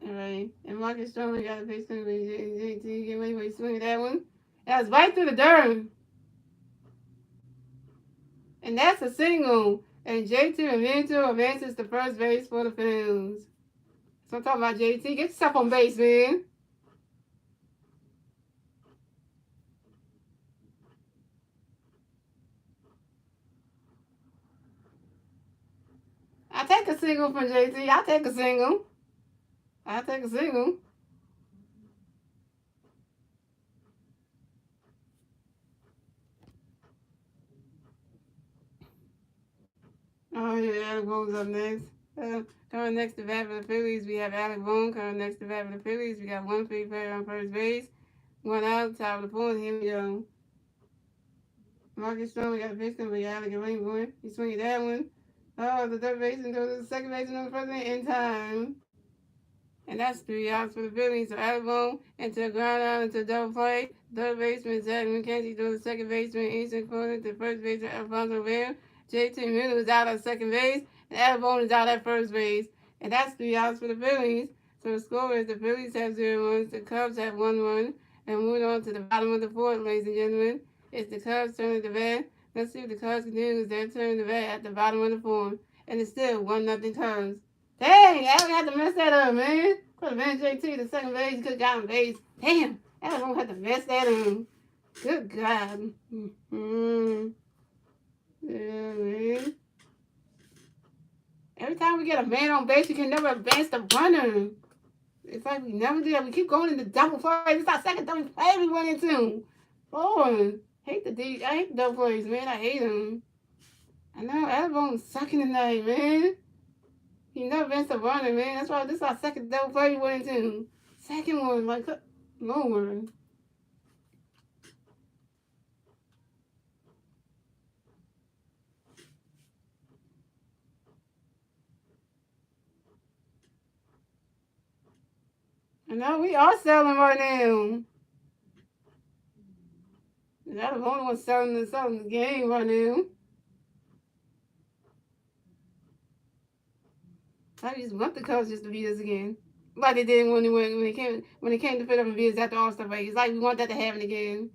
All right. And Marcus Strong got a pitch coming to JT. Get ready for he swing that one. That was right through the dirt. And that's a single. And JT Rintu advances to first base for the Phillies. So I'm talking about JT. Get yourself on base, man. I'll take a single from JT. I'll take a single. I'll take a single. Oh, yeah, Alec Bone's up next. Coming next to bat for the Phillies, we have Alec Bone. Coming next to bat for the Phillies, we got one free player on first base. One out, top of the fourth. Here we go. Marcus Strong, we got a pitch coming. We got Alec Boone. He's swinging that one. Oh, the third baseman goes to the second baseman on the first base in time. And that's 3 outs for the Phillies. So Alec Bone into the ground out into double play. Third baseman Zach McKenzie to the second baseman Easton Corner to first baseman Alfonso Rivera. JT Miller is out at second base. And Alec Bone is out at first base. And that's 3 outs for the Phillies. So the score is the Phillies have 0 runs. The Cubs have 1 run. And moving on to the bottom of the fourth, ladies and gentlemen. It's the Cubs turning the bat. Let's see if the Cubs can do their turn the bat at the bottom of the fourth. And it's still 1-0 Cubs. Dang, Alec had to mess that up, man. Could have been JT the second base. Could have gotten base. Damn, Alec won't have to mess that up. Good God. Yeah, man. Every time we get a man on base, we can never advance the runner. It's like we never do that. We keep going into double plays. It's our second double play we went into. Lord, I hate the double plays, man. I hate them. I know Alec Bone's sucking tonight, man. He never been the runner, man. That's why this is our second double play we went into. Second one, like, Lord. I know we are selling right now. That's the only one selling the game right now. I just want the Cubs just to beat us again. Like they did when it came to fit up and beat us at the All-Star break. It's like we want that to happen again.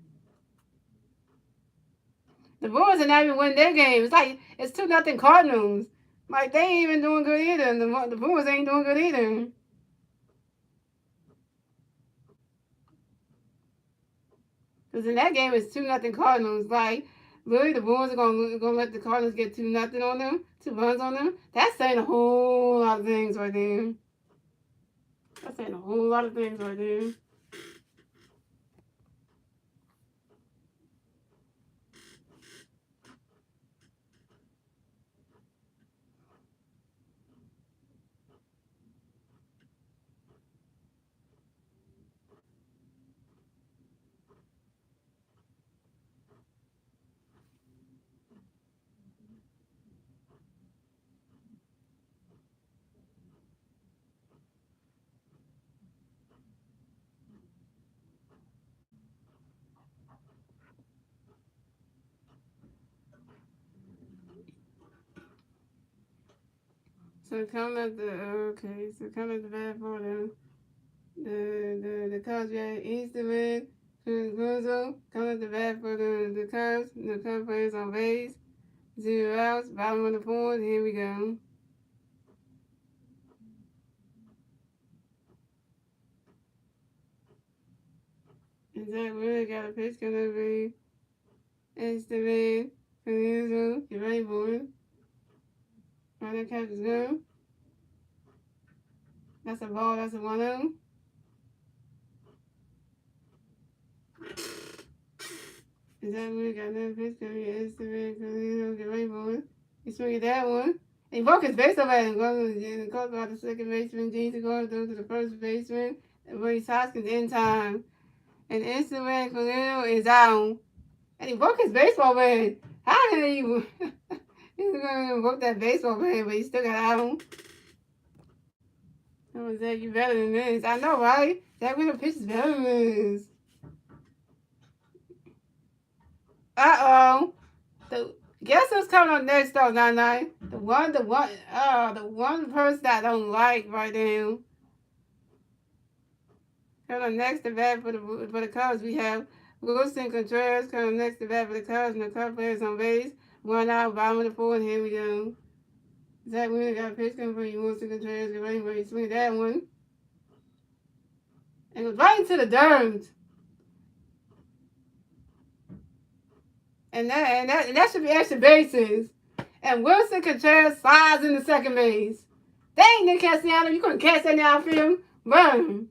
The Brewers are not even winning their game. It's like it's 2-0 Cardinals. Like they ain't even doing good either. The Brewers ain't doing good either. Because in that game it's 2-0 Cardinals. Like really, the Brewers are gonna let the Cardinals get 2-0 on them, 2 runs on them. That's saying a whole lot of things right there. That's saying a whole lot of things right there. So coming at the bat for the Cubs, we had Easterman, Guzzo, coming at the bat for the Cubs. The Cubs players on base, 0 outs, bottom of the fourth. Here we go. And Zach really got a pitch coming to be Easterman, Guzzo, get ready for it. Right, that catch is good. That's a ball, that's a 1-0. Is that really got another pitch coming in? Instagram, get ready for it. He swinging that one. And he broke his base over and goes by the second baseman, James going through to the first baseman, and Rhys Hoskins in time. And Instagram Colino is out. And he broke his baseball bat. How did he? He's gonna broke that baseball bat, but he still got out. I'm gonna say you better than this. I know, right? That winner pitch is better than this. Guess who's coming on next though, 99? The one person that I don't like right now. Coming on next to bat for the Cubs, we have Wilson Contreras coming next to bat for the Cubs, and the Cubs players on base. 1 out, bottom of the fourth. Here we go. Zach Wheeler got a pitch coming for you, Wilson Contreras. Get ready for you, swing that one. And goes right into the dirt. And that should be extra bases. And Wilson Contreras slides into second base. Dang, Nick Castellanos, you couldn't catch that in the outfield. Run.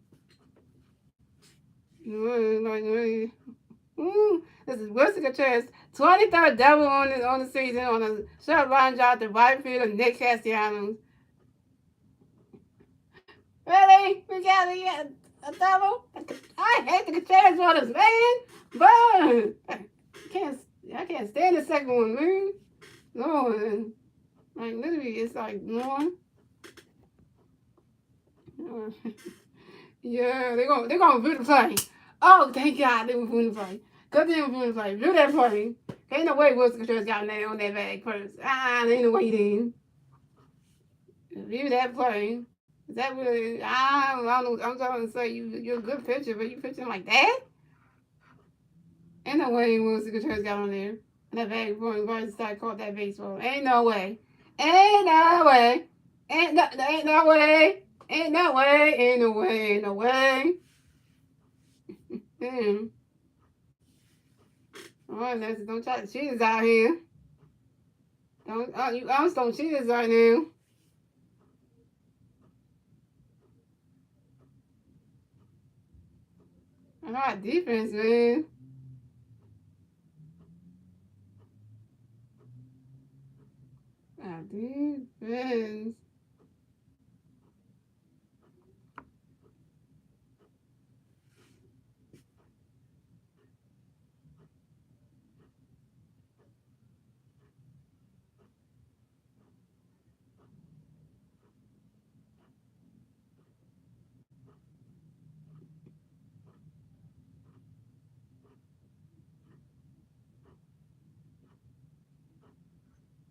This is Worcester Contreras, 23rd double on the season on a short line drive to right field of Nick Castellanos. Really? We got a double? I hate the Contreras runners, man. But can't I can't stand the second one, man. Lord, like literally, it's like Lord. Yeah, they're gonna view the play. Oh, thank God they were viewing the play. Cause they were viewing the play. View that play. Ain't no way Wilson Contreras got on that bag first. There ain't no way he did. View that play. Is that really? I don't know. I'm trying to say you're a good pitcher, but you pitching like that? Ain't no way Wilson Contreras got on there. And that bag before he started caught that baseball. Ain't no way. Ain't no way. Ain't no way. Ain't no way. Ain't no way. Ain't no way. Damn. All right, Nancy, don't try to cheat us out here. You almost don't cheat us right now. All right, defense, man. Defense.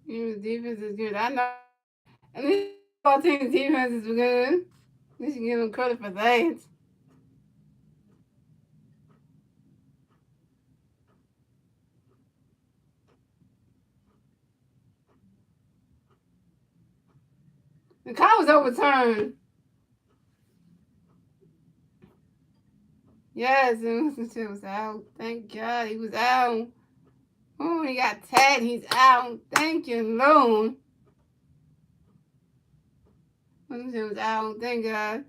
Your defense is good. I know. At least all teams' defense is good. At least you give them credit for that. The call was overturned. Yes, it was out. Thank God he was out. Oh, he got tagged. He's out. Thank you, Lord. He was out. Thank God.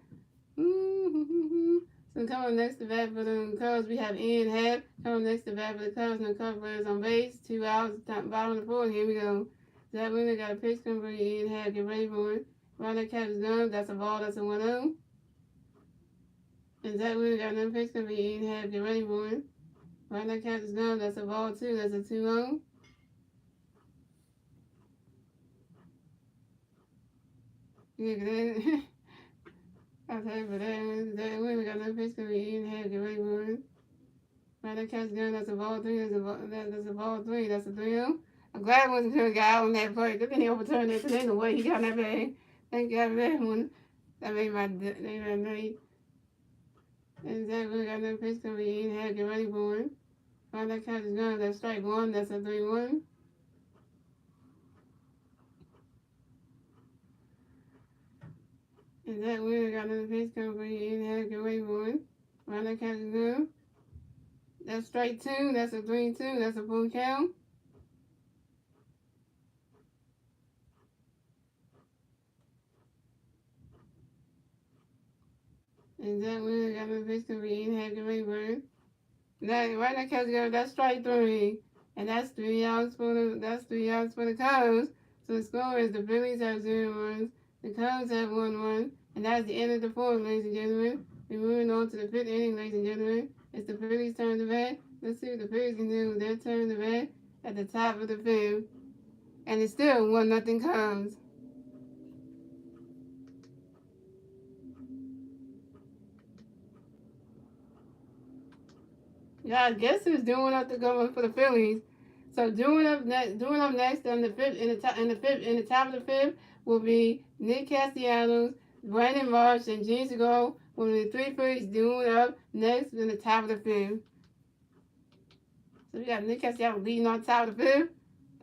So coming next to bat for the Cubs, we have Ian Happ. Coming next to bat for the Cubs, and the Cubs players on base. 2 outs, bottom of the fourth. Here we go. Zach Wheeler got a pitch coming for Ian Happ. Get ready for it. Right that cap is done. That's a ball. That's a 1-0. And Zach Wheeler got another pitch coming for Ian Happ. Get ready for it. Right that cap is done. That's a ball, too. That's a 2-0. Yeah, that. I'll tell you for that. Zach Wheeler got another pitch coming for Ian Happ. Get ready for it. Right, that catch gun, that's a ball 3, that's a ball 3, that's a 3-0. I'm glad I wasn't going to get out on that play, because then he overturned it, because ain't no way he got that bag. Thank God for that one. That made my night. And Zach really got another pitch coming in, had to get ready for it. Right, that catch is gun, that's strike 1, that's a 3-1. And Zach really got another pitch coming in, had to get ready for it. Right, that catch is gun. That's strike 2, that's a 3-2, that's a full count. And Zach Wheeler got another pitch coming in, had to get ready for it. Right now, catch go, that's strike 3. And that's 3 outs for the Cubs. So the score is the Phillies have 0 runs, the Cubs have 1 run, and that's the end of the fourth, ladies and gentlemen. We're moving on to the fifth inning, ladies and gentlemen. It's the Phillies' turn to bat. Let's see what the Phillies can do with their turn to bat at the top of the fifth. And it's still 1-0 Cubs. Yeah, guess who's doing up the government for the Phillies? So doing up next in the top of the fifth will be Nick Castellanos, Brandon Marsh, and Gene Segura will be the 3 Phillies doing up next in the top of the fifth. So we got Nick Castellanos leading on top of the fifth.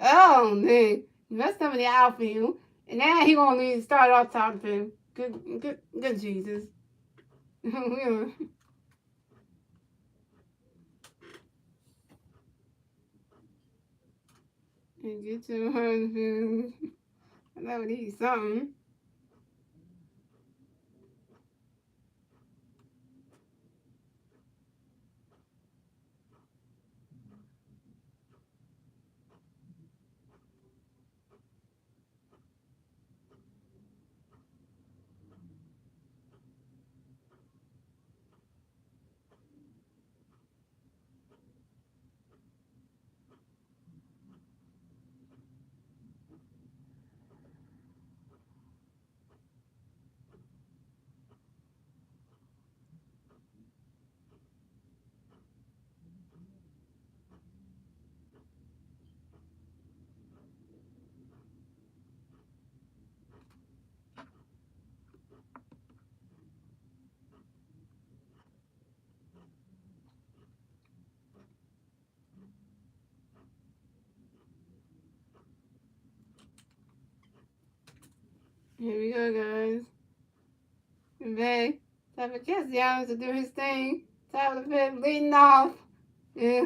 Oh man, he messed up in the outfield, and now he gonna need to start off top of the fifth. Good Jesus. And get to her. I know we need something. Here we go, guys. Back. Time for Castellanos to do his thing. Tyler Pitt leading off. Yeah.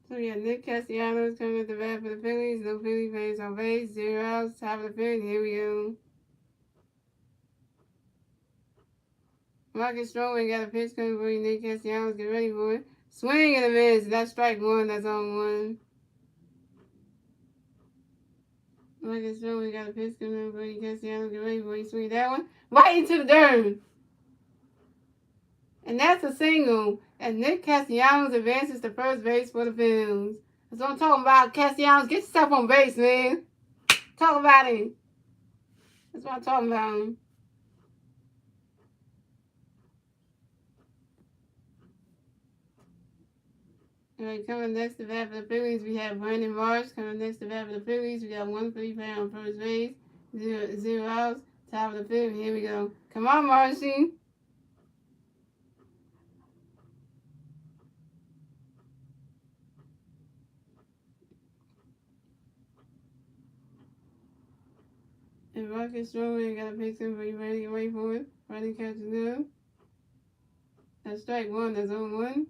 So we got Nick Castellanos coming at the bat for the Phillies. No Philly fans on base. 0 outs. Top of the fifth. Here we go. Marcus Stroman got a pitch coming for you. Nick Castellanos. Get ready for it. Swing and a miss. That's strike one. That's on one. Marcus Stroman got a pitch coming for you. Castellanos. Get ready for it. Swing that one. Right into the dirt. And that's a single. And Nick Castellanos advances to first base for the Phillies. That's what I'm talking about. Castellanos, get yourself on base, man. Talk about it. That's what I'm talking about. All right, coming next to bat for the Phillies, we have Brandon Marsh. Coming next to bat for the Phillies, we got 1 free player on first base, zero outs. Top of the fifth. Here we go. Come on, Marshy. And Marcus Stroman got a pitch in for you. Ready to get ready for it. Ready to catch it. That's strike one. That's on one.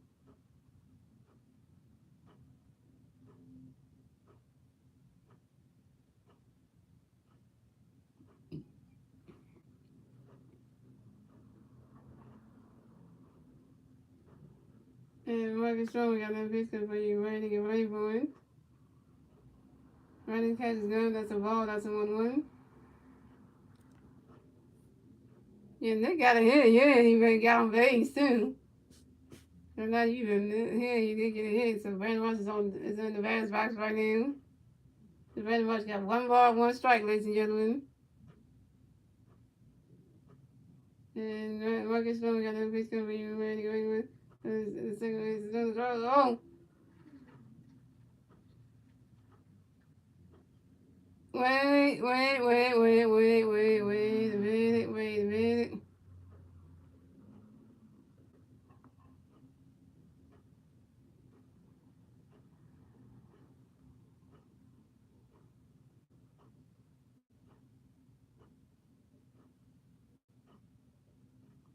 And Marcus Stroman got that pitch in for you. Ready to get ready for it. Running catch is good. That's a ball. That's a 1-1. Yeah, Nick got a hit. Yeah, he even got on base too. So not even here. He did get a hit. So Brandon Rush is in the batter's box right now. So Brandon Rush got 1 ball, 1 strike, ladies and gentlemen. And Marcus Stroman got that pitch coming. You ready to go with? The second base is on the throw. Oh. Wait a minute.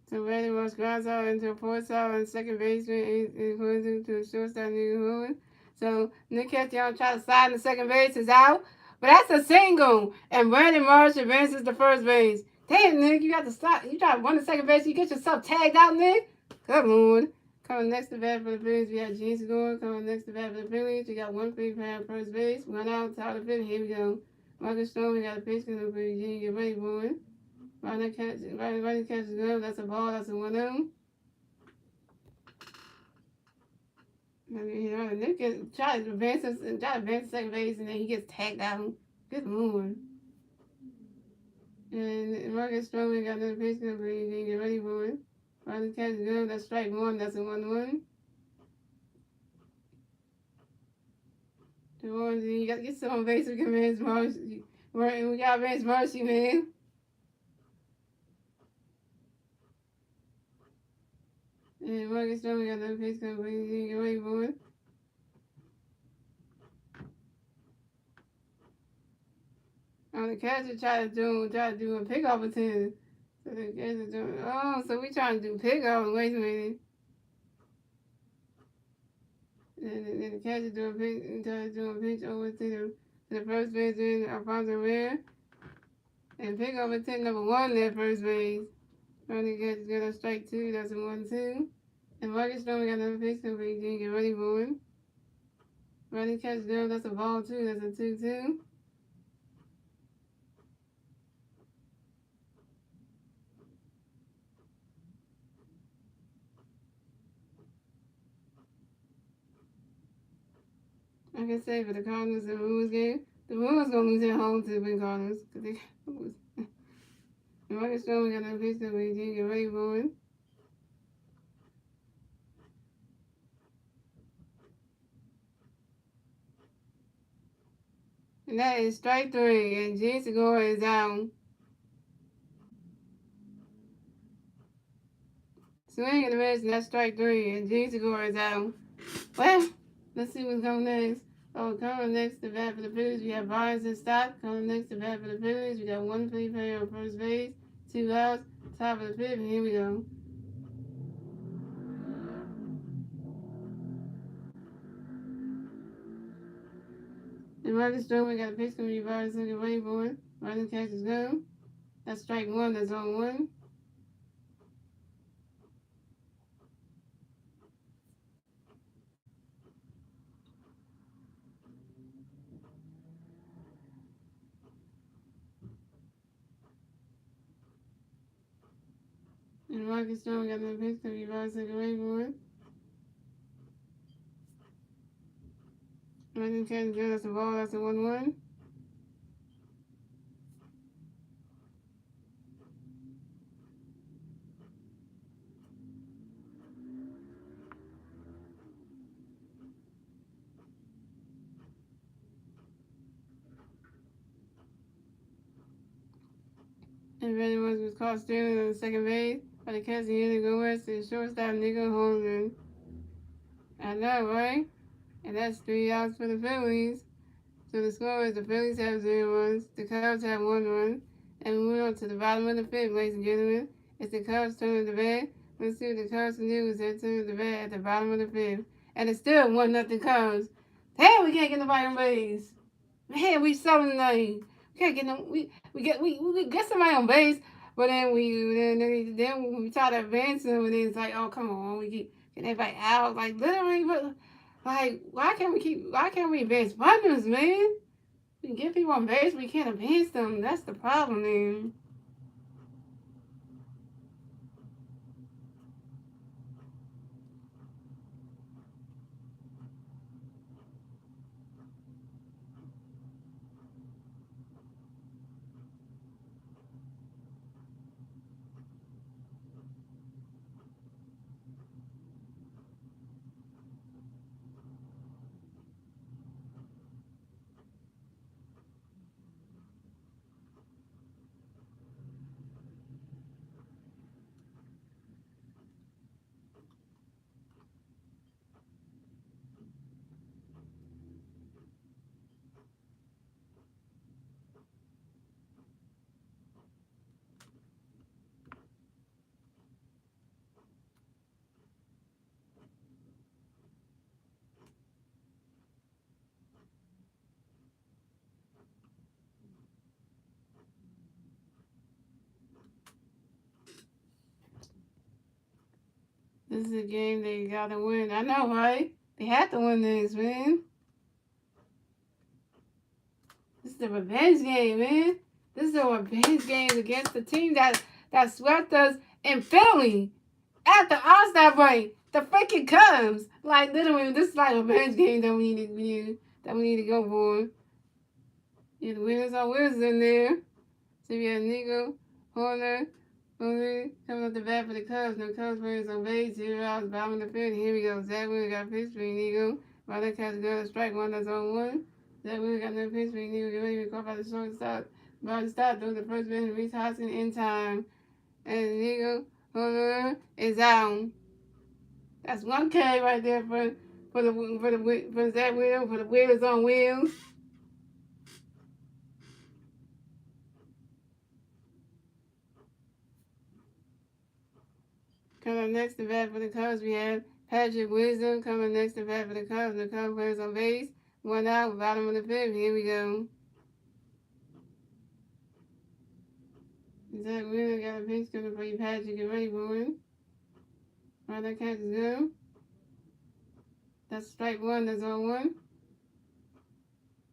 So Brandon Rush grounds out into a fourth out on second baseman and goes into a shortstop Nick Hoover. So Nick Castellanos try to slide in the second base is out. But that's a single. And Brandon Marsh advances to first base. Damn, Nick, you got to stop. You try to run the second base, you get yourself tagged out, Nick. Come on. Coming next to bat for the Phillies, we got James Gore. Coming next to bat for the Phillies, we got 1 free player on first base. 1 out, top of the fifth. Here we go. Marcus Stroman got a pitch coming for Eugene. Get ready for it. Running catch is good. That's a ball. That's a 1-0. Nick gets try to advance second base, and then he gets tagged out. Good lord. And Marcus Stroman got another pitch number. He didn't get ready for it. Running catch is good. That's strike one. That's a 1-1. You got to get some on base. We can advance Marcy. We got to advance Marcy, man. And Marcus Stroman got another pitch number. He didn't get ready for it. The catcher tried to do a pickoff attempt. So the catcher doing, so we trying to do pickoff. Wait a minute. And the catcher tried to do a pitch over to the first baseman, Alfonso Rivera. And pickoff attempt number 1 at first base. Running catcher's got a strike 2. That's a 1-2. And Marcus Stroman got another pitch number. He didn't get ready for him. Running catcher's good. That's a ball 2. That's a 2-2. Like I say, for the Cardinals and Brewers game, the Brewers gonna lose at home to the Cardinals because they lose. And Marcus Stroman got that pitch that he didn't get ready for it. And that is strike 3, and James Segura is out. Swing and a miss, and that's strike 3. And G score is out. Well, let's see what's coming next. Oh, coming next to bat for the Phillies, we have Barnes and Stock. Coming next to bat for the Phillies, we got one Philly player on first base, 2 outs, top of the fifth, and here we go. And Marcus Stroman got a pitch coming to Barnes looking ready for it. Running catch is gone. That's strike 1, that's on 1. And Marcus Stroman got another pitch coming to Barnes looking ready for it. Running catch is good, that's a ball, that's a 1-1. And Randy was caught stealing on the second base by the catcher here to go west to the shortstop Nico Holmgren. I know, right? And that's 3 outs for the Phillies. So the score is the Phillies have 0 runs, the Cubs have 1 run. And we move on to the bottom of the fifth, ladies and gentlemen. It's the Cubs turning the bat. Let's see what the Cubs can do is they turn the bat at the bottom of the fifth. And it's still 1-0 Cubs. Damn, we can't get nobody on base. Man, we so annoying. We can't get no. We get somebody on base, but then when we try to advance them, and then it's like, oh come on, we keep getting everybody out. Like literally, but like why can't we advance runners, man? We can get people on base, we can't advance them. That's the problem, man. This is a game they gotta win. I know, right? They have to win this, man. This is a revenge game, man. This is a revenge game against the team that swept us in Philly at the All-Star break. The freaking Cubs. Like literally, this is like a revenge game that we need to go for. Yeah, the winners are wizards in there. So we have Nico, Horner, coming up the bat for the Cubs. No Cubs players on base. 0 outs, bottom of the fifth. Here we go. Zach Wheeler got pitch for Nico. Ryder catch got a strike 1, that's on 1. Zach Wheeler got no pitch for Nico. Get ready to caught by the shortstop. About to stop, throws the first base and Reese Hodson in time. And Nico, Horner is out. That's 1K right there for Zach Wheeler, for the Wheelers on Wheels. Coming next to bat for the Cubs, we have Patrick Wisdom coming next to bat for the Cubs. The Cubs players on base. 1 out, bottom of the fifth. Here we go. Zach Wheeler got a pitch coming for you, Patrick. Get ready for him. Right, that catch is good. That's strike 1, that's on 1.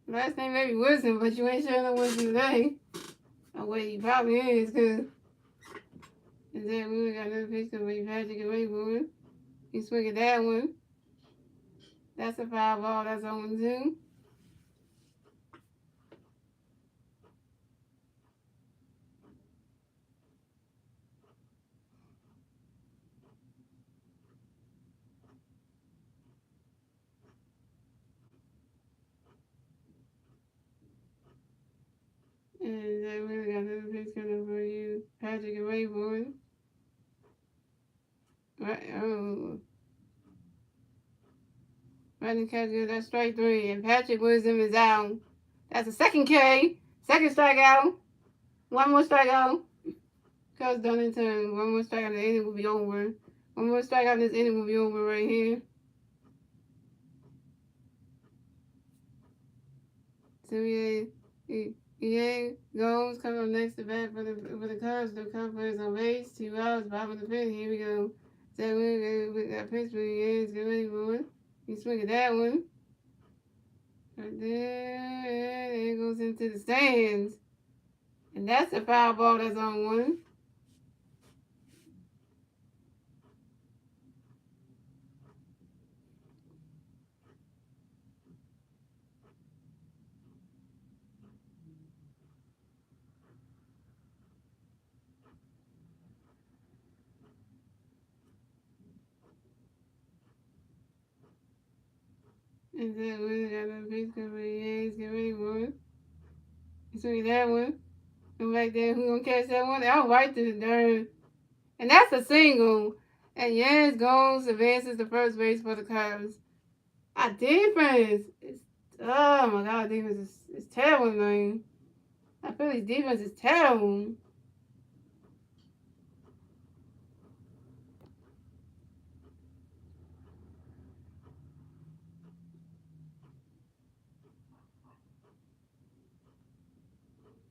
Last name may be Wisdom, but you ain't sure no Wisdom today. Oh, wait, he probably is, because Zach Wheeler got another pitch coming for you, Patrick. Get ready for him. He's swinging that one. That's a foul ball, that's on 2. And I really got another pitch coming for you, Patrick and Rayburn. Right, oh. Running catch, that's strike three. And Patrick Wisdom is out. That's a second K. Second strikeout. One more strikeout. Cuz done in turn. One more strikeout, the inning will be over. One more strikeout, this inning will be over right here. So yeah, goes coming up next to bat for the Cubs. The Cubs players on base. 2 outs, bottom of the fifth. Here we go. So we got Pittsburgh. Yeah, it's good ready for it. He's swinging that one. Right there. There it goes into the stands. And that's a foul ball that's on one. And then we got another base cover. Yeah, he's getting ready for it. He's swinging that one. And back there, who gonna catch that one? Out right to the dirt. And that's a single. And Yaz goes, advances to first base for the Cubs. Our defense is, oh my God, defense is terrible, man. I feel his defense is terrible.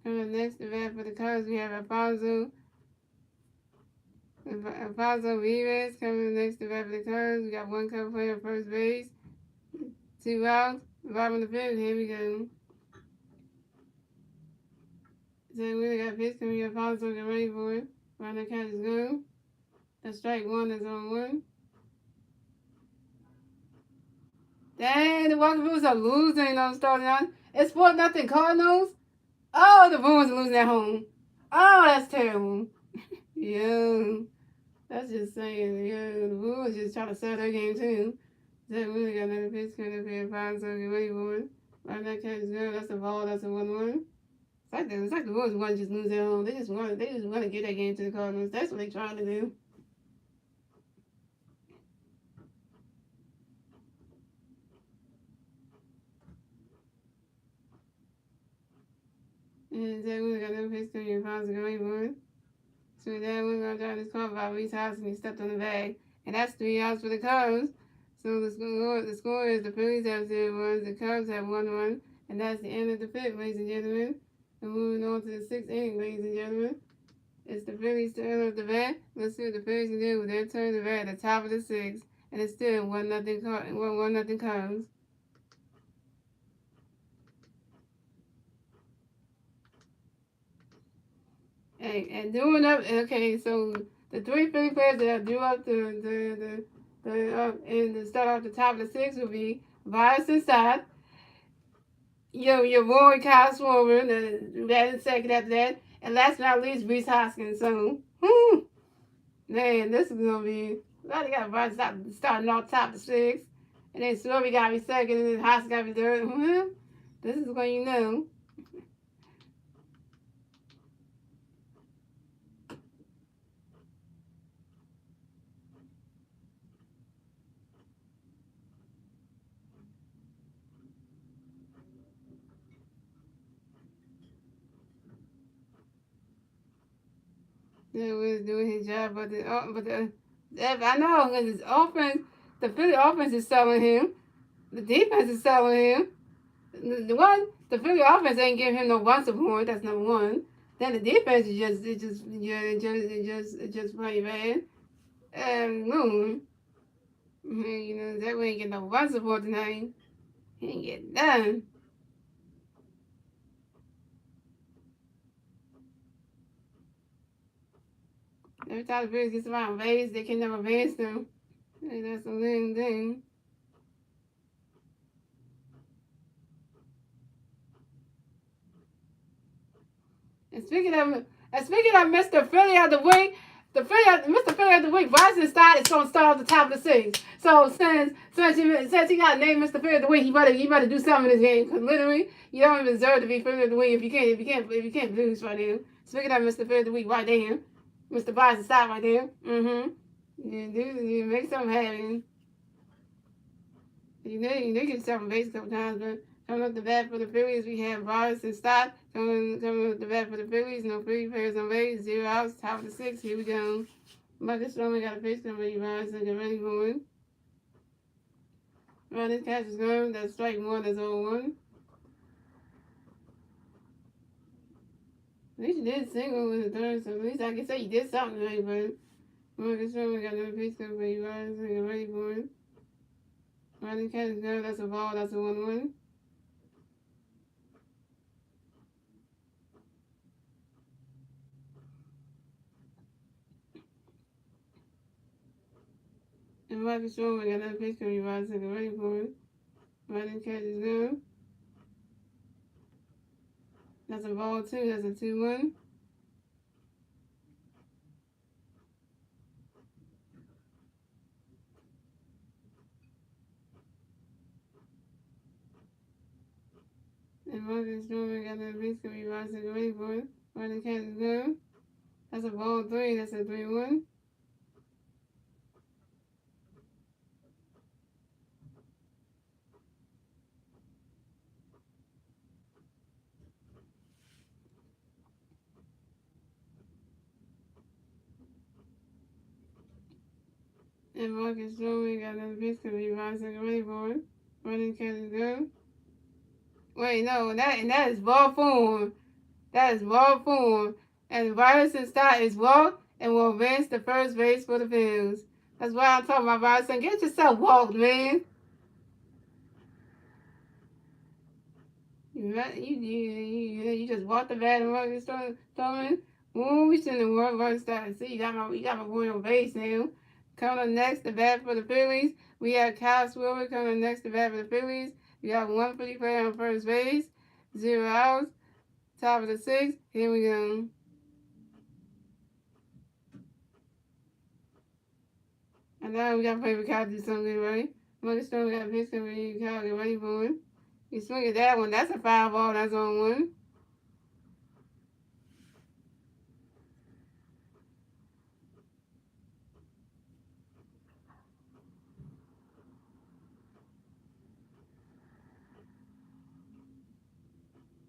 Coming up next to bat for the Cubs, we have Alfonso Rivas coming next to bat for the Cubs. We got one Cub player at first base. 2 outs. Bottom of the fifth. Here we go. So we really got pitch coming. Alfonso get ready for it. Runner catch is good. That's strike one. That's on one. Dang, the Walker are losing on starting on. It's 4-0 Cardinals. Oh, the Bruins are losing at home. Oh, that's terrible. Yeah. That's just saying, yeah, the Bruins just trying to sell their game too. They really got another pitch coming up here, five, so get ready for it. Right, that catch is good. That's a ball. That's a 1-1. It's like the Bruins want to just lose at home. They just want to get that game to the Cardinals. That's what they're trying to do. And Zach Wheeler got another pitch coming in, five, so get ready for it. So that we're gonna drive this car by Reese House and he stepped on the bag. And that's 3 outs for the Cubs. So the score is the Phillies have 0 runs, the Cubs have 1 run, and that's the end of the fifth, ladies and gentlemen. And moving on to the 6th inning, ladies and gentlemen. It's the Phillies' turn of the bat. Let's see what the Phillies can do with their turn of the bat at the top of the 6th. And it's still 1-0 Cubs. And doing up, okay, so the 3 Philly players that drew up in the start off the top of the 6 will be Vice and Stott, your Roy Kyle Swover, the batting second after that, and last but not least, Reese Hoskins. So, man, this is gonna be. Well, they got Vice starting off top of 6, and then Swover got to be second, and then Hoskins got to be third. This is when you know. Yeah, was doing his job, but I know because his offense, the Philly offense is selling him. The defense is selling him. The Philly offense ain't giving him no run support. That's number one. Then the defense is just pretty bad. No, you know that we ain't getting no run support tonight. He ain't getting none. Every time the Phillies get around base, they can never advance them. And that's a little thing. And speaking of Mr. Philly of the Week, Mr. Philly of the Week, Bryson Stott is going to start off the top of the 6. So since he got named Mr. Philly of the Week, he better do something in this game. Because literally, you don't even deserve to be Philly of the Week if you can't lose right now. Speaking of Mr. Philly of the Week, right there, Mr. Bryson Stott right there. You make something happen. You get something base a couple times, but coming up the bat for the Phillies, we have Vargas and Stott. Coming up the bat for the Phillies, no free players on base, 0 outs, top of the 6. Here we go. Marcus Stroman got a pitch coming, Vargas and get ready for it. Running catch is going. That's strike one. That's 0-1. At least you did single in the third, so at least I can say you did something right, but Marcus Stroman got another pitch coming, Vargas and get ready for it. Running catch is going. That's a ball. That's a 1-1. And Marcus Stroman got another pitch coming, Vargas and get ready for it. Running catch is going. That's a ball two. That's a 2-1. And Marcus Stroman got that pitch to be Boston ready for it. Running catch is good. That's a ball three. That's a 3-1. And Marcus Stroman got that pitch to be Boston ready for it. Running catch is good. Wait, no, that is ball form. That is ball form. And Ryerson Stott is walked and will advance to first base for the Phillies. That's why I'm talking about Ryerson. Get yourself walked, man. You just walked the bat and Marcus Stroman. Ooh, we shouldn't have Marcus Stott. See, you got my boy on base now. Coming up next, the bat for the Phillies. We have Kyle Swiller coming up next, the bat for the Phillies. We have 150 player on first base, 0 outs, top of the 6. Here we go. And now we got to play with Kyle to do something right. Marcus Stroman got a pitch coming. Kyle get ready for it. You swing at that one. That's a foul ball. That's on one.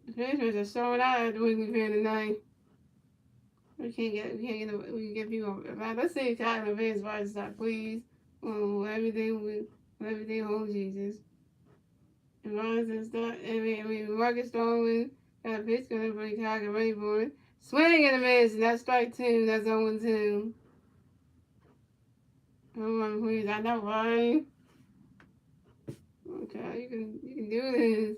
The Patriots are showing out at the Weekly Fair tonight. We can get people around. Let's see if Kyle advance by stop, please. Everything hold Jesus. And Ron's and stuff. Marcus Stroman got a pitch going for Kyle get ready for it. Swing and a miss, and that's strike two. That's 0-2. Come on, please. I know, right? Okay, you can do this.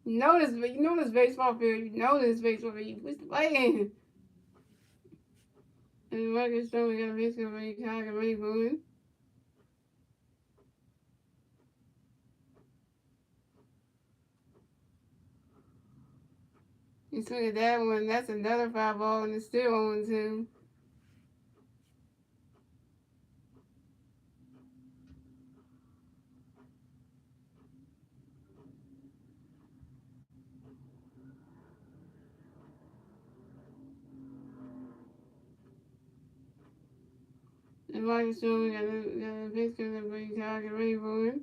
You know this baseball field. You know this baseball field. You push the playing. And Marcus Stroman got a pitch going for Kyle get ready for it. You swing at that one, that's another foul ball, and it's still 0-2. And Marcus Stroman got a pitch coming up for Kyle get ready for it.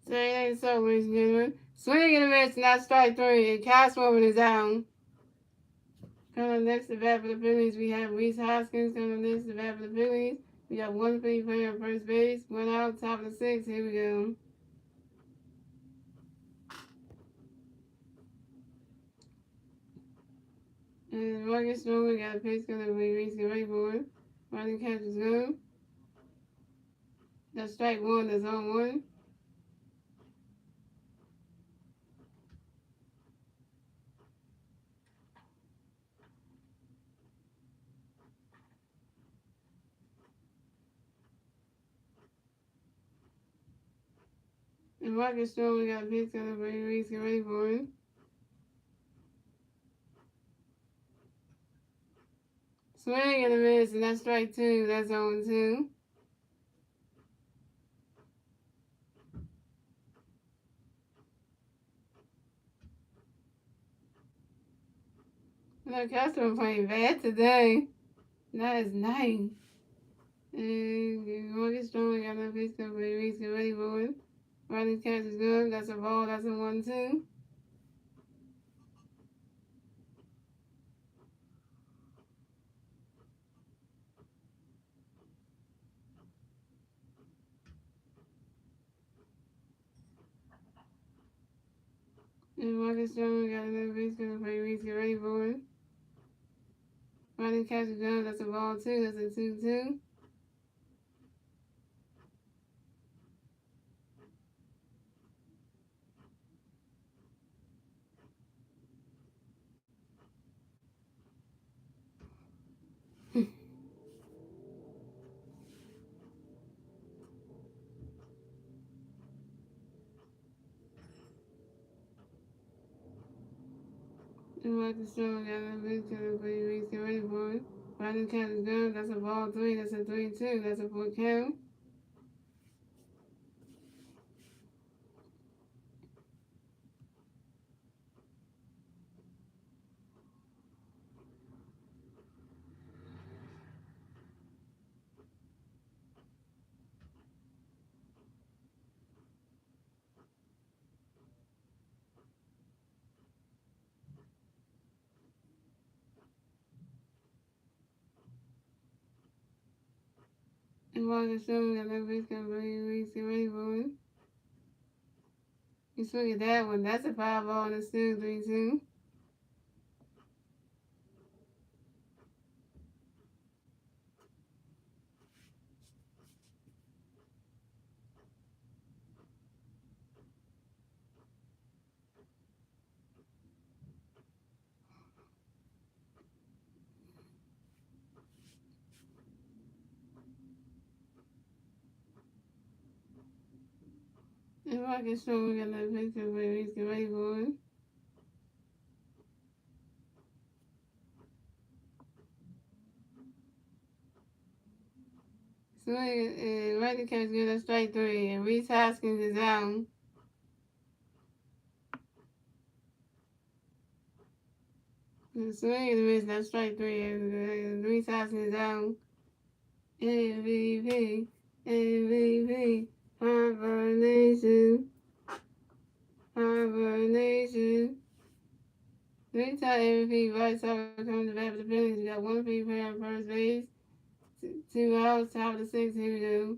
So it ain't so, ladies and gentlemen. Swing and a miss, not strike three, and Kyle Swirling is out. Coming up next to bat for the Phillies, we have Reese Hoskins. Coming up next to bat for the Phillies, we got 150 player on first base, 1 out, top of the 6. Here we go. And Marcus Stroman got a pitch coming up for Reese get ready for it. Running catch is good. That's strike one, that's 0-1. And Marcus Stroman got a pitch coming up for Reese get ready for it. Swing and a miss, and that's strike two. That's 0-2. Look, Castro playing bad today. That is nice. And Morgan Strong got no pitch cover, Reese get ready for it. Riding catch is good. That's a ball. That's a 1-2. And Morgan Strong got no pitch cover, Reese get ready for it. Riding catch is good. That's a ball too. That's a 2-2. And Morgan Strong got no pitch cover, Reese get ready for it. Riding catch is good. That's a ball three. That's a 3-2. That's a 4 count. And Morgan Strong got no pitch cover, Reese get ready for it. You swing at that one. That's a 5 ball and it's still 3-2. And Morgan Strong got no pitch cover, Reese get ready for it. Swing and right to catch good at strike three. And Reese Hoskins is out. Swing and miss that strike three. And Reese Hoskins is out. MVP, MVP, Harvard Nation, Harvard Nation. Three-time MVP, Vice Harvard coming to bat for the Phillies. We got one free player on first base. Two outs, top of the sixth. Here we go.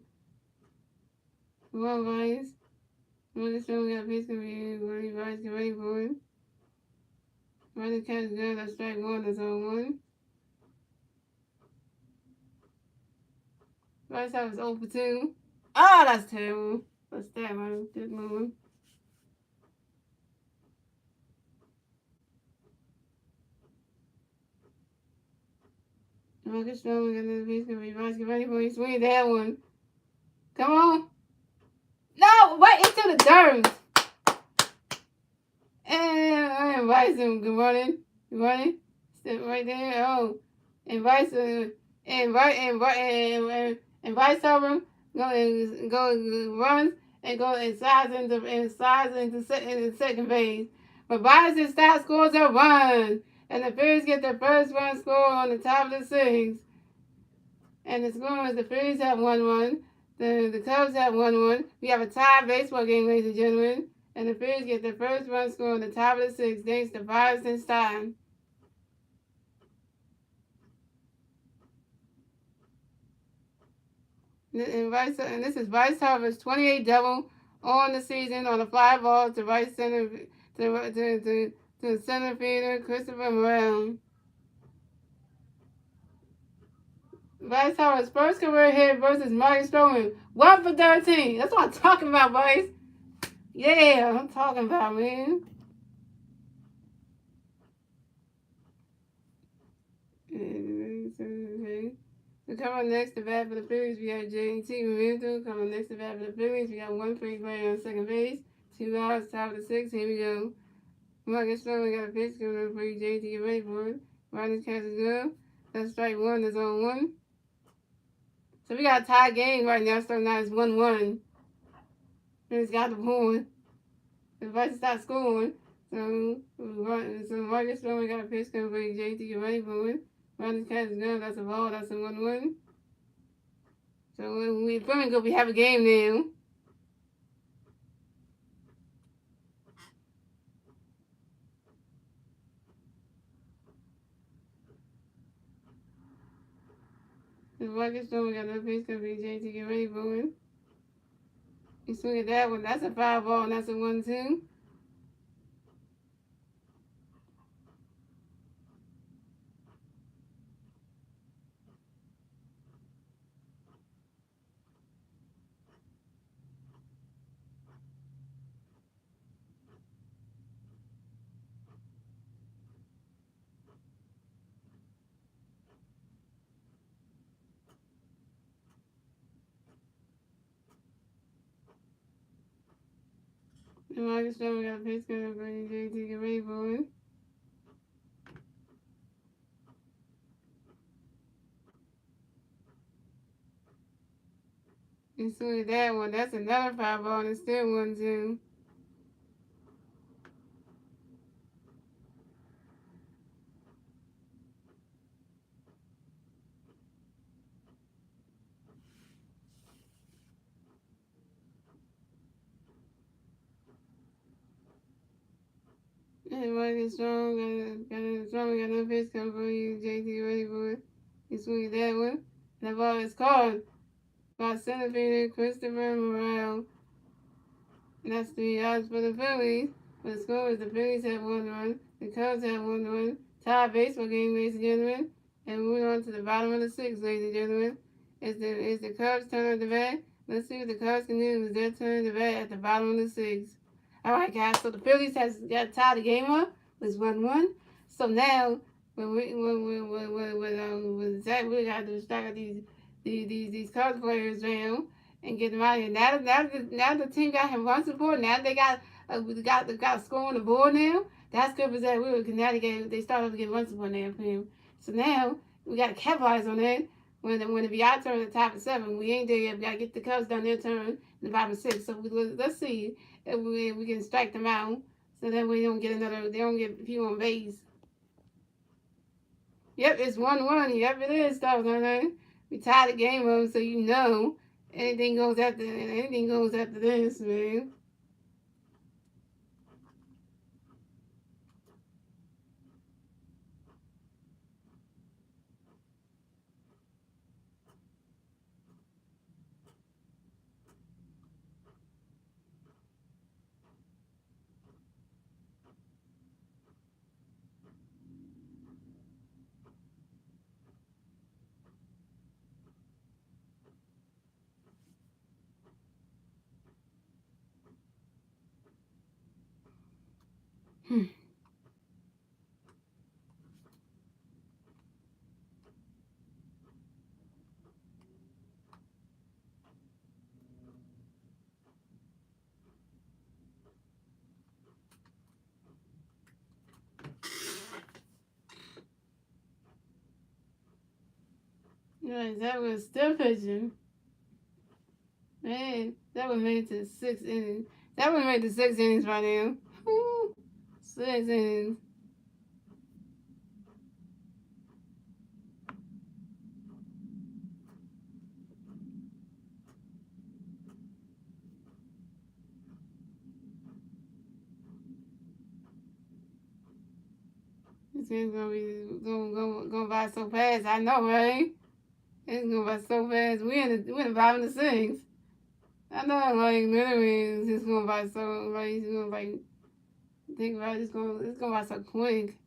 One Vice. Morgan Strong got a pitch review. One Vice, get ready for it. Running catch is good. That's strike one. That's 0-1. Vice Harvard's 0 for 2. Oh, that's terrible. What's that, man? Good moving. Morgan Strong got another pitch review. Get ready for it. Swing that one. Come on. No, right into the dirt. And Vice him. Good morning. Good morning. Step right there. Oh. And Vice Vice over go runs and go and slides into second base. But Vice stops, scores a run. And the Phillies get their first run score on the top of the sixth. And the score is the Phillies have 1-1. The Cubs have 1-1. We have a tie baseball game, ladies and gentlemen. And the Phillies get their first run score on the top of the sixth thanks to Vice and Stein. And this is Vice Harvard's 28th double on the season on a fly ball to right center to center fielder Christopher Morel. Vice Harvard's first career hit versus Marty Stroman. 1 for 13. That's what I'm talking about, Vice. Yeah, I'm talking about, man. So coming next to bat for the Phillies, we got J.T. Momentum. Coming next to bat for the Phillies, we got one free player on second base. 2 outs, top of the sixth. Here we go. Marcus Stroman got a pitch coming up for you, J.T. Get ready for it. Riding catch is good. That's strike one. That's on one. So we got a tie game right now. So now it's 1-1. It's got the point. The Vikings start scoring. So Marcus Stroman got a pitch coming for JT. Get ready for it. Ronnie's catch is good. That's a ball. That's a 1-1. So we Flamingo, we have a game now. The Marcus Stroman got a pitch coming for JT. Get ready for it. He swing at that one. That's a foul ball. And that's a 1-2. The Marcus Stroman got a pitch coming for JT. Get ready for it. He swing at that one. That's another foul ball. And it's still 1-2. And Marcus Strong got no pitch coming for you. JT ready for it. He swing at that one. That ball is called by center fielder Christopher Morale. And that's 3 outs for the Phillies. For the score is the Phillies have 1 run, the Cubs have 1 run. Tie baseball game, ladies and gentlemen. And moving on to the bottom of the sixth, ladies and gentlemen. It's the Cubs' turn of the bat. Let's see what the Cubs can do. It's their turn of the bat at the bottom of the sixth. All right, guys. So the Phillies has got tied the game up. It's 1-1. So now, when Zach really got to start these Cubs players down and get them out of here. Now the team got him run support. Now they got a score on the board now. That's good for Zach Wheeler because now they started to get run support now for him. So now we got to capitalize on that. When it be our turn at the top of 7, we ain't there yet. We got to get the Cubs done their turn in the bottom of 6. So let's see if we can strike them out. So that way they don't get a few on base. Yep, it's 1-1. Yep, it is, though, man. We tied the game up, so you know anything goes after this, man. Right, that was still pitching. Man, that would made it to 6 innings. That would made it to 6 innings right now. Woo, 6 innings. This game's gonna be going by so fast. I know, right? It's going by so fast. We're in the bottom of the 6. I know, like literally, it's just going by so like it's going like think about it, it's going by so quick.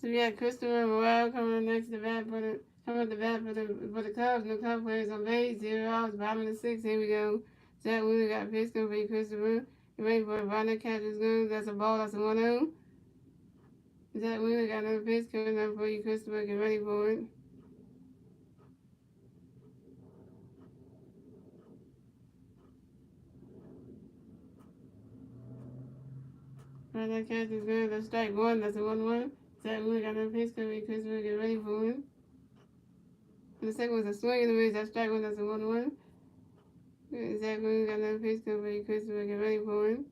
So we got Christopher Morale coming next to bat for the Cubs. No Cubs players on base. 0 outs. Bottom of the 6. Here we go. Zach Wheeler got a pitch coming for Christopher. You ready for a runner catches good. That's a ball. That's a 1-0. Zach Wheeler got another pitch coming up for you, Christopher. Get ready for it. Right, that character is good. That's strike one. That's a 1-1. Zach Wheeler got no pitch coming. Chris Wheeler get ready for him. And the second one's a swing in the middle. That's strike one. That's a 1-1. Zach Wheeler got no pitch coming. Chris Wheeler get ready for him.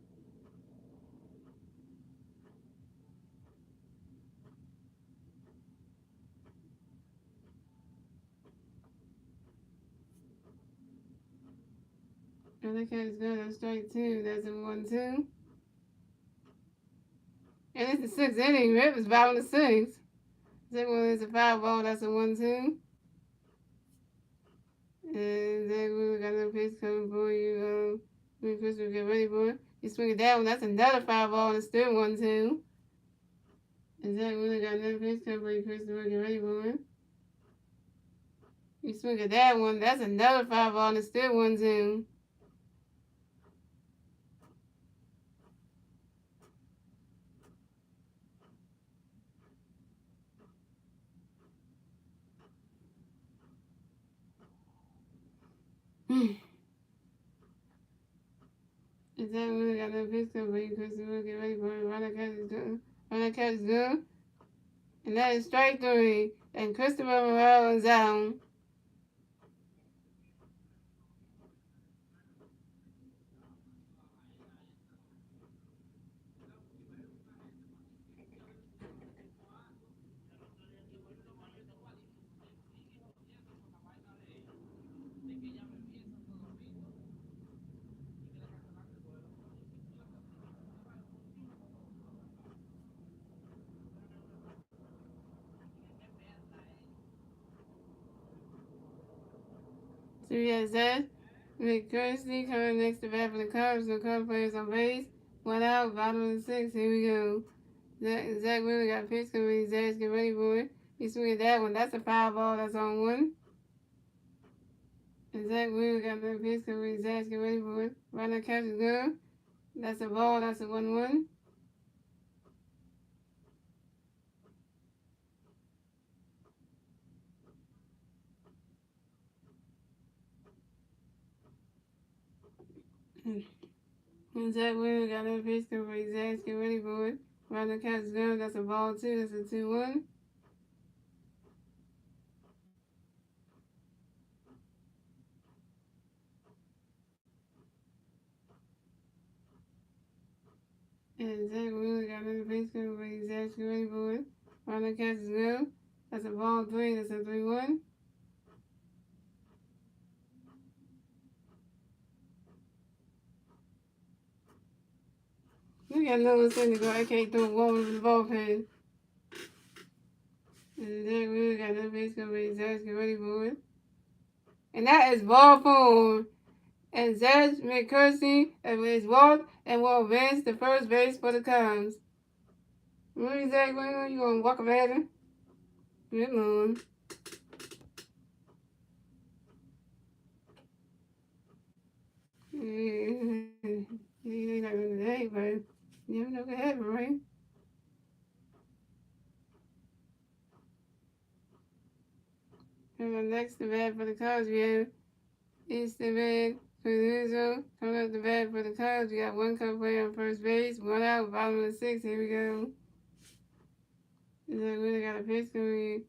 And that character's good. That's strike two. That's a 1-2. And it's the sixth inning. Rip is batting the sixth. Second one is a foul ball. That's a 1-2. And Zach Wheeler got no pitch coming for you. Chris will get ready for it. You swing it down. That's another foul ball and it's still 1-2. And Zach Wheeler got no pitch coming for you. Chris will get ready for it. You swing at that one. That's another foul ball and it's still 1-2. And Zach Wheeler got no pitch coming for you. Chris will get ready for it. Run that catch is good. Run that catch is good. And that is strike three. And Christopher Morel is out. So we got Zach McCurdy coming next to bat for the Cubs. The Cubs players on base. 1 out, bottom of the sixth. Here we go. Zach Wheeler got pitch coming. Zach get ready for it. He swing at that one. That's a foul ball. That's on one. And Zach Wheeler got no pitch coming. Zach get ready for it. Run that catch is good. That's a ball. That's a 1-1. And Zach Wheeler got no pitch coming. Zach get ready for it. Run the catch is good. That's a ball too. That's a 2-1. And Zach Wheeler got no pitch coming. Zach get ready for it. Run the catch is good. That's a ball three. That's a 3-1. We got another thing to go. I can't throw a ball over the bullpen. And Zach Wheeler got no pitch coming. Zach get ready for it. And that is ball four. And Zach McCurdy is walked and will advance to first base for the Cubs. Really, Zach Wheeler? You gonna walk up at him? Good on. He's not gonna today, but you never know what happen, right? And next to bat for the Cubs, we have Easton Man Peluso coming up the bat for the Cubs. We got one Cub player on first base, 1 out, bottom of the sixth. Here we go. Zach Wheeler got a pitch coming.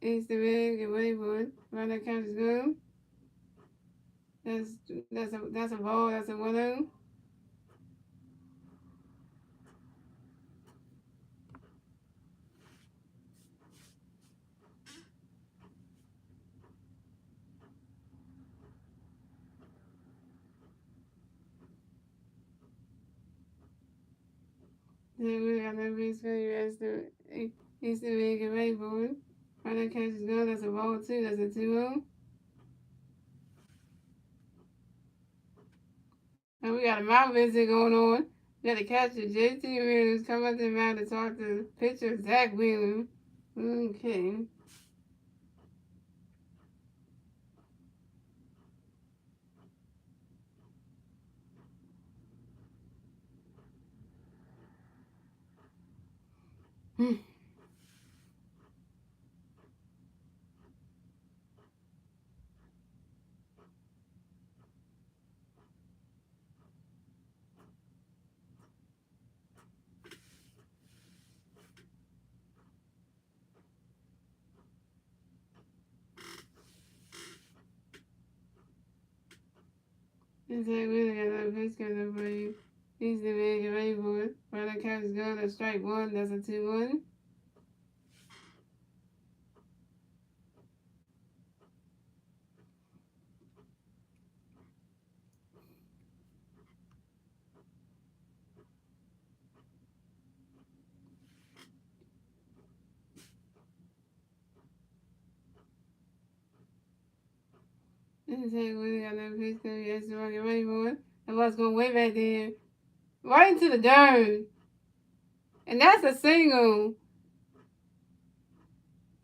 Easton Man, get ready for it. Run that count is good. That's a ball. That's a 1-0. Then we got no base failure as the Easton Man get ready for it. Run that catch is good. That's a ball too. That's a 2-0. And we got a mound visit going on. We got the catcher, JT Williams, come up to the mound to talk to pitcher Zach Wheeler. Okay. It's like we got another pitch coming up for you. He's the man, get ready for it. Running catch is good. That's strike one. That's a 2-1. It's like we got another pitch coming. Yes, get ready for it. That ball's going way back there. Right into the dirt. And that's a single.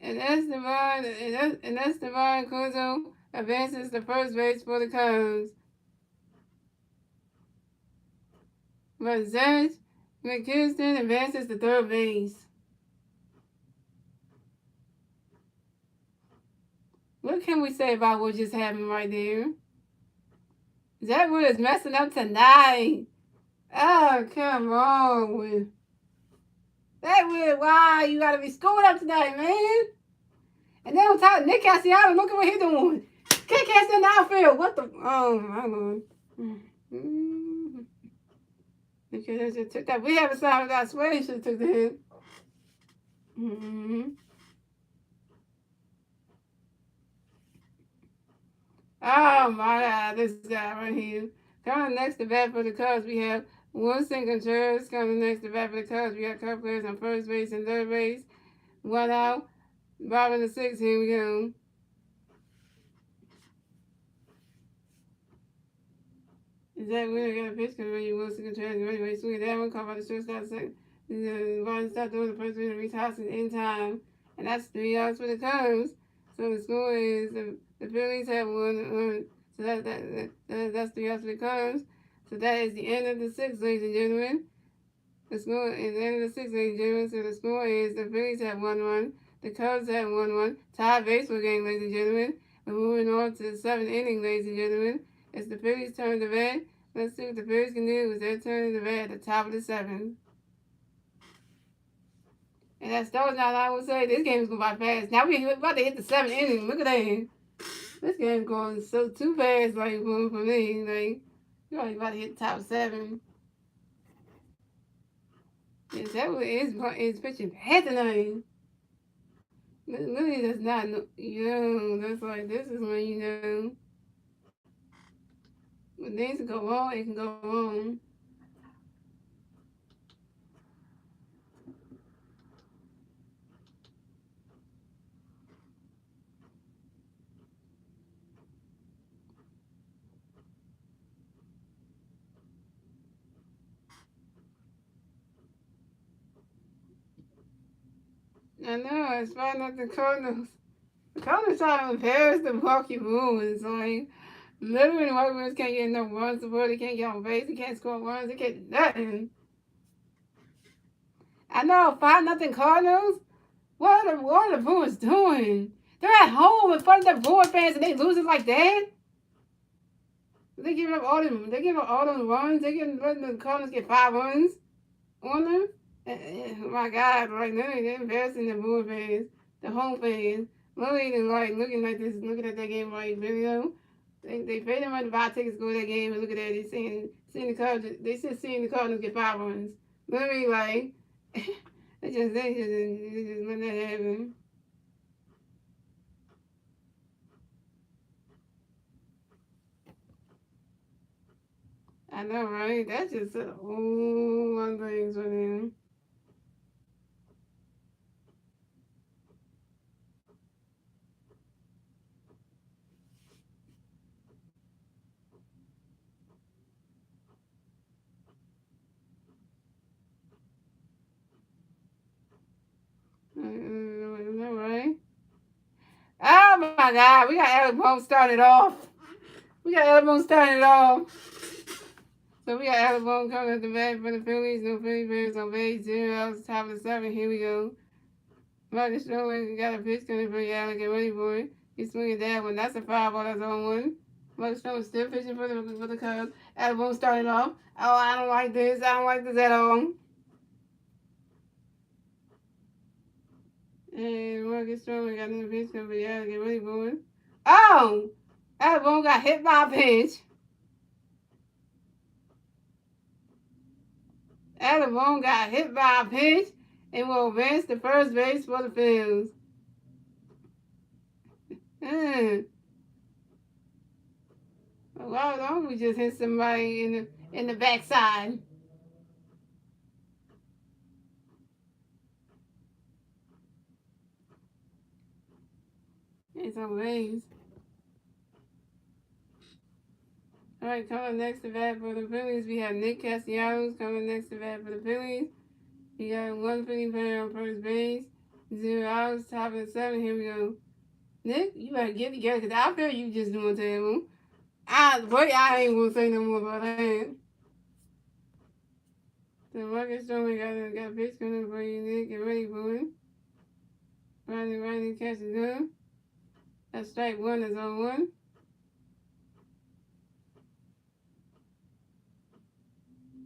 And Esteban Cuzo advances to first base for the Cubs. But Zach McKiston advances to third base. What can we say about what just happened right there? Zach Wood is messing up tonight. Oh, come on. With Zach Wood, wow, you got to be scoring up tonight, man. And then on top of Nick Castellanos, look at what he's doing. Nick Castellanos in the outfield. What the? Oh, my Lord. Because it took that. We haven't signed that. I swear he should have took the hit. Oh my God, this guy right here. Coming next to bat for the Cubs, we have Wilson Contreras. Coming next to bat for the Cubs, we got Cubs players on first base and third base. One out. Bottom of the sixth, here we go. Is that winner got a pitch coming in? Wilson Contreras ready, swing that one, caught by the shortstop second. Bottom stop doing the first base, reach Hoskins in time. And that's 3 outs for the Cubs. So the score is the Phillies have won. So that's 3 outs for the Cubs. So that is the end of the sixth, ladies and gentlemen. The score is the end of the sixth, ladies and gentlemen. So the score is the Phillies have 1-1. The Cubs have 1-1. Tied baseball game, ladies and gentlemen. We're moving on to the seventh inning, ladies and gentlemen. It's the Phillies' turn to bat. Let's see what the Phillies can do with their turn to bat at the top of the seventh. And that's those now. I would say this game is going by fast. Now we're about to hit the seventh inning. Look at that. This game's going so too fast, like for me. Like you're already about to hit the top 7. Yes, that is pitching bad tonight. Really, that's not that's like this is when when things can go wrong, it can go wrong. I know, it's fine not the Cardinals. The Cardinals trying to embarrass the Milwaukee Brewers. Like, literally, the Milwaukee Brewers can't get no runs support. They can't get on base. They can't score runs. They can't do nothing. I know, 5-0 Cardinals. What are the Brewers doing? They're at home in front of the Brewer fans and they losing like that. They giving up all them. They giving up all those runs. They letting the Cardinals get 5 runs on them. Oh my God! Right now they're embarrassing the Brewer fans, the home fans. Literally, like looking at that game right video. They paid them money to buy tickets to go to that game and look at that. They seeing the Cardinals. They just seeing the Cardinals get 5 runs. Literally, like they just let that happen. I know, right? That's just a whole lot of things for them. Right? Oh my God, we got Alec Bohm started off. So we got Alec Bohm coming at the bat for the Phillies. No Philly Bears on base. 0 outs, top of the 7. Here we go. Marcus Stroman got a pitch coming for Alec. Get ready for it. He's swinging that one. That's a foul ball. That's on 1. Marcus Stroman still pitching for the Cubs. Alec Bohm started off. Oh, I don't like this. I don't like this at all. And Marcus Stroman got another pitch coming for Alec. Get ready for it. Oh! Alec Bohm got hit by a pitch. Alabama got hit by a pitch and will advance to first base for the Phillies. Why don't we just hit somebody in the backside? It's on base. All right, coming next to bat for the Phillies, we have Nick Castellanos coming next to bat for the Phillies. He got one Philly player on first base, 0 outs, top of the 7. Here we go. Nick, you better get together because I feel you just doing terrible. I ain't gonna say no more about that. So Marcus Stroman got a pitch coming for you, Nick. Get ready for it. Riding catches him. That's strike one, is on one.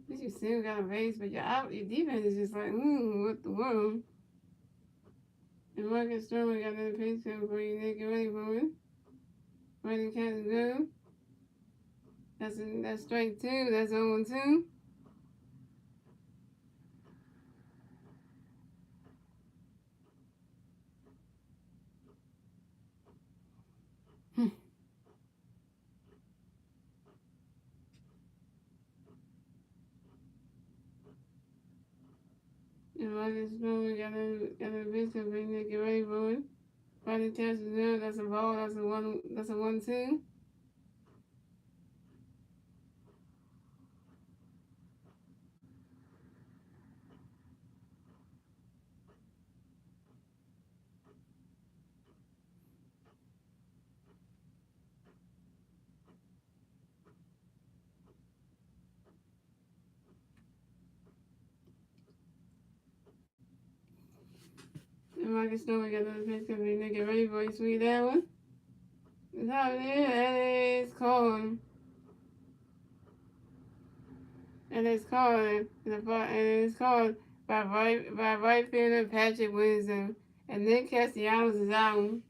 At least you still got a base, but your defense is just like, what the world? And Marcus Stroman got another pitch coming for you, Nick. Get ready for it. Riding catches him. That's strike two. That's 0-2. And Marcus Stroman got a pitch coming for you, Nick. Get ready for it. Riding catches him. That's a ball. That's a 1-2. And Marcus Stroman got another pitch coming for you, Nick. Get ready for it. Sweet that one. It's happening. And it's called. And it's called. By right fielder Patrick Wisdom. And Nick Castellanos is out.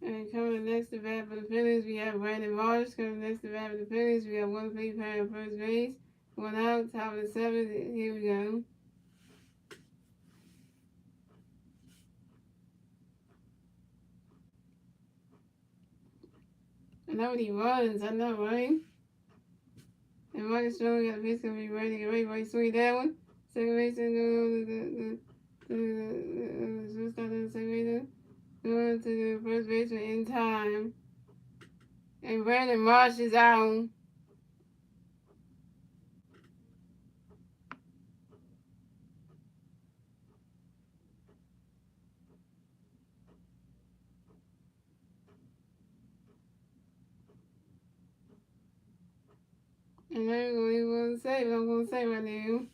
And coming next to bat for the Phillies, we have Brandon Marsh. Coming next to bat for the Phillies, we have one Philly player on first base. One out, top of the 7th. Here we go. I know what he runs. I know, right? And Marcus Stroman got a pitch gonna be ready to get ready for swing that one. Second base and going to the first baseman in time. And Brandon Marsh is out. And I ain't gonna even say what I'm gonna say right now.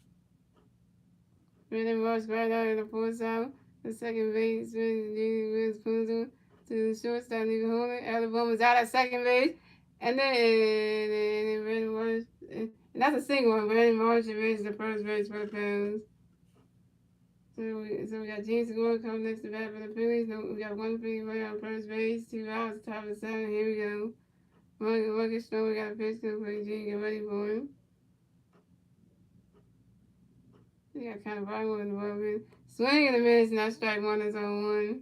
Brandon Marsh right out of the fourth out. The second baseman was Punzo to the shortstop, Nigga Holder. Alabama's out at second base. And then Brandon Marsh, and that's a single one. Brandon Marsh reaches the first base for the Phillies. So we got James Gore coming next to bat for the Phillies. No, we got one Philly player on first base, 2 outs, top of the 7. Here we go. Marcus Stroman got a pitch to for Eugene. Get ready for him. He got kind of violent in the moment. Swing and a miss, not strike one, is on one.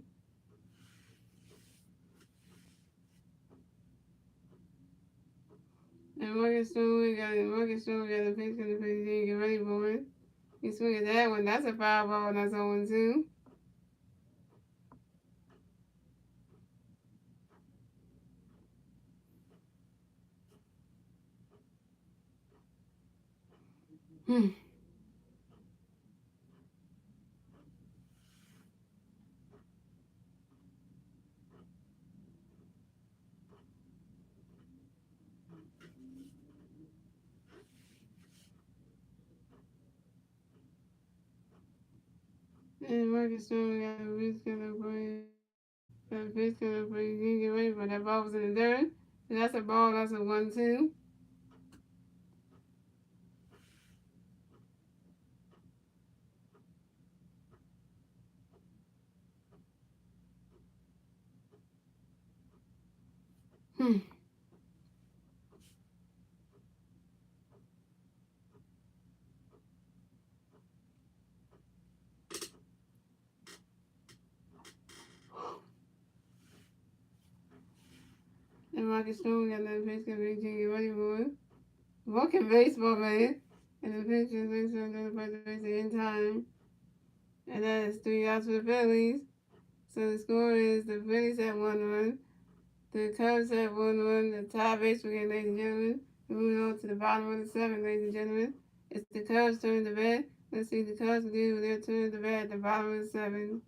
And Marcus Stroman got a pitch to for Eugene. Get ready for him. He swing at that one. That's a foul ball, and that's on 1-2. And Marcus Stroman got a pitch to for Eugene. Get ready for that ball was in the dirt. So that's a ball, that's a 1-2. And Marcus Stone got another pitch coming in. Get ready for it. Walking baseball, man. And the pitch is by the base in time. And that is 3 outs for the Phillies. So the score is the Phillies at 1-1. The Cubs at 1-1. The tie baseball game, ladies and gentlemen. Moving on to the bottom of the 7th, ladies and gentlemen. It's the Cubs turn to bat. Let's see the Cubs do with their turn to bat at the bottom of the 7th.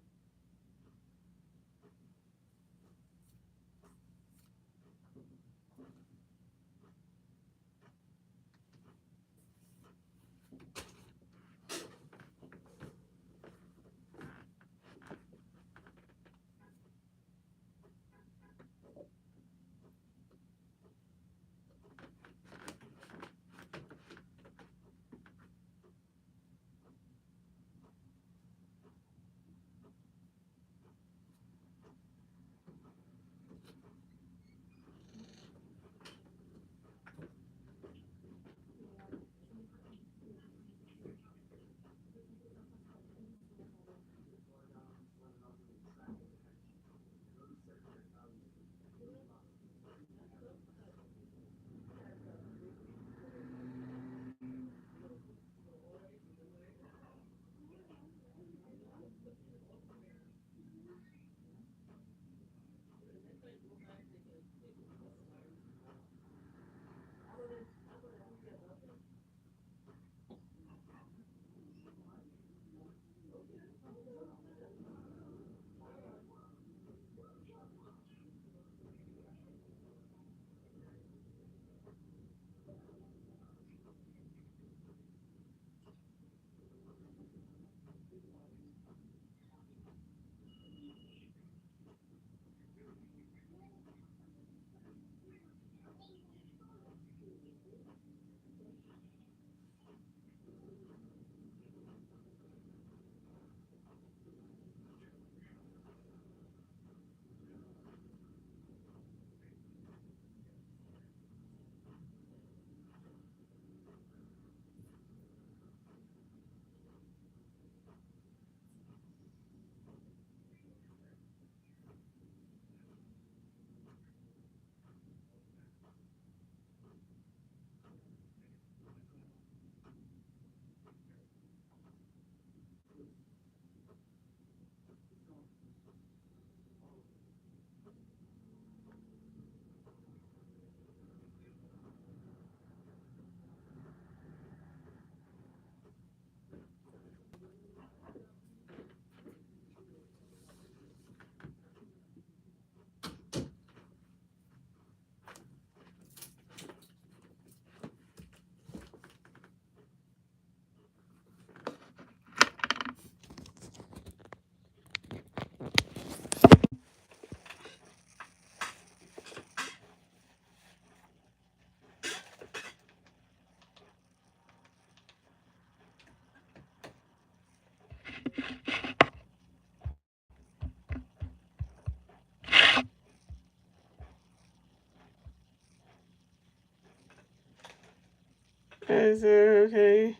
Okay.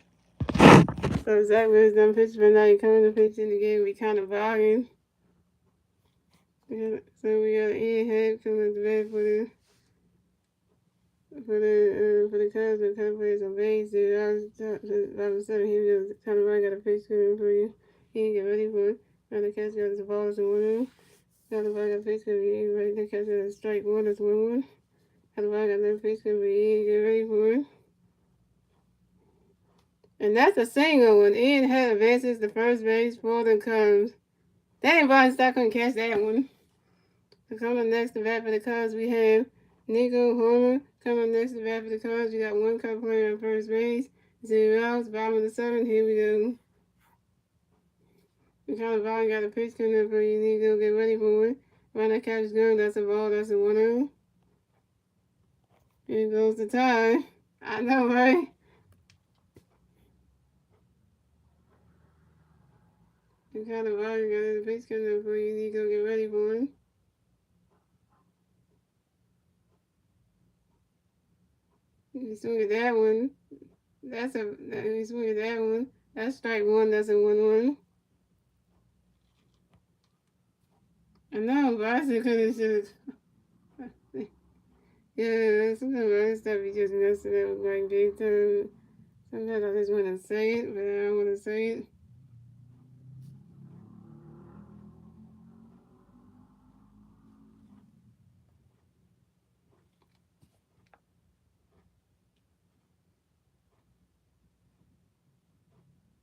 So Zach was done pitch, but now you coming to pitch in the game. We kind of bargained. So we got Ian Head coming to bat for the Cubs. The Cubs players on base. I was 7. He was kind of right. Got a pitch coming for you. He didn't get ready for it. Now the catch got his balls and 1-0. Got the ball got a pitch coming. He ain't ready. The catch got a strike 1. That's 1-1. Got the ball got another pitch coming. He ain't get ready for it. And that's a single when Ian Head advances to first base for the Cubs. That ain't Stock couldn't catch that one. So coming next to bat for the Cubs, we have Nico Homer. Coming next to bat for the Cubs, you got one Cub player on first base. 0 outs, bottom of the 7th. Here we go. The Colorado Valley got a pitch coming up for you. Nico, get ready for it. Run that catch is good. That's a ball. That's a 1-0. Here goes the tie. I know, right? The Colorado Valley got a pitch coming up for you. Nico, get ready for it. You swing at that one. You swing at that one. That's strike one. That's a 1-1. I know, but I said because it's just. Yeah, sometimes other stuff you just messing up like big time. Sometimes I just want to say it, but I don't want to say it.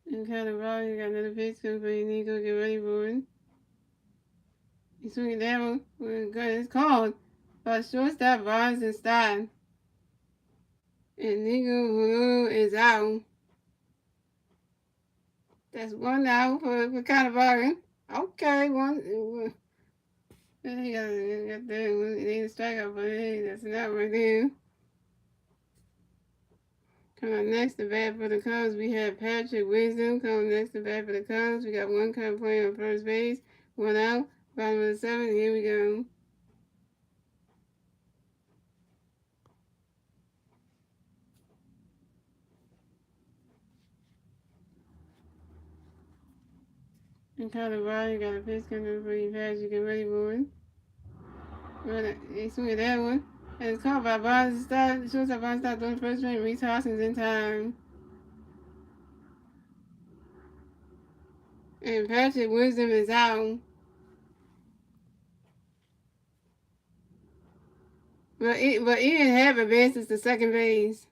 And kind of raw, you got another pitch coming for you. Need to go get ready for it. You swing it down. It's called. But shortstop runs and style. And Nico is out. That's one out for kind of bargain. Okay, one. He got that. They need a strikeout, but hey, that's not right there. Coming next to bat for the Cubs, we have Patrick Wisdom. Coming next to bat for the Cubs, we got one Cub playing on first base, one out. Bottom of the seventh, here we go. And Colorado, you got a pitch coming for you, Patrick, get ready for it. They swing at that one. And it's caught by Bonds. Shortstop Bonds stopped on the first base. Reese Hoskins in time. And Patrick Wisdom is out. But Ian Happ advances to second base.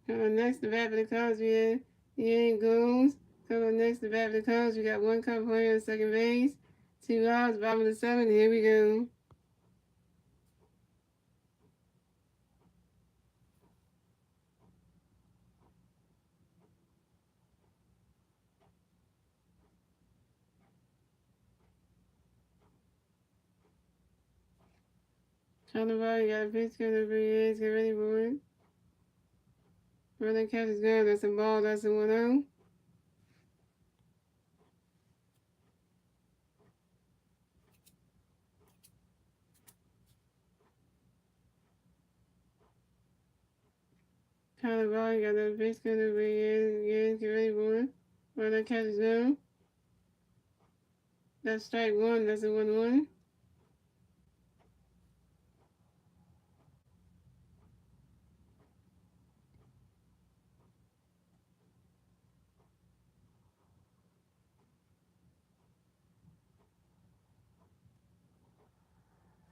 Coming next to bat for the Cubs, we have Ian Gomes. Coming next to bat for the Cubs, we got one Cub player on second base. 2 outs, bottom of the seventh. Here we go. Colorado, you got a pitch coming for you. Get ready for it. Running catch is good. That's a ball. That's a 1-0. Colorado, you got a pitch coming for you. Get ready for it. Running catch is good. That's strike one. That's a 1-1.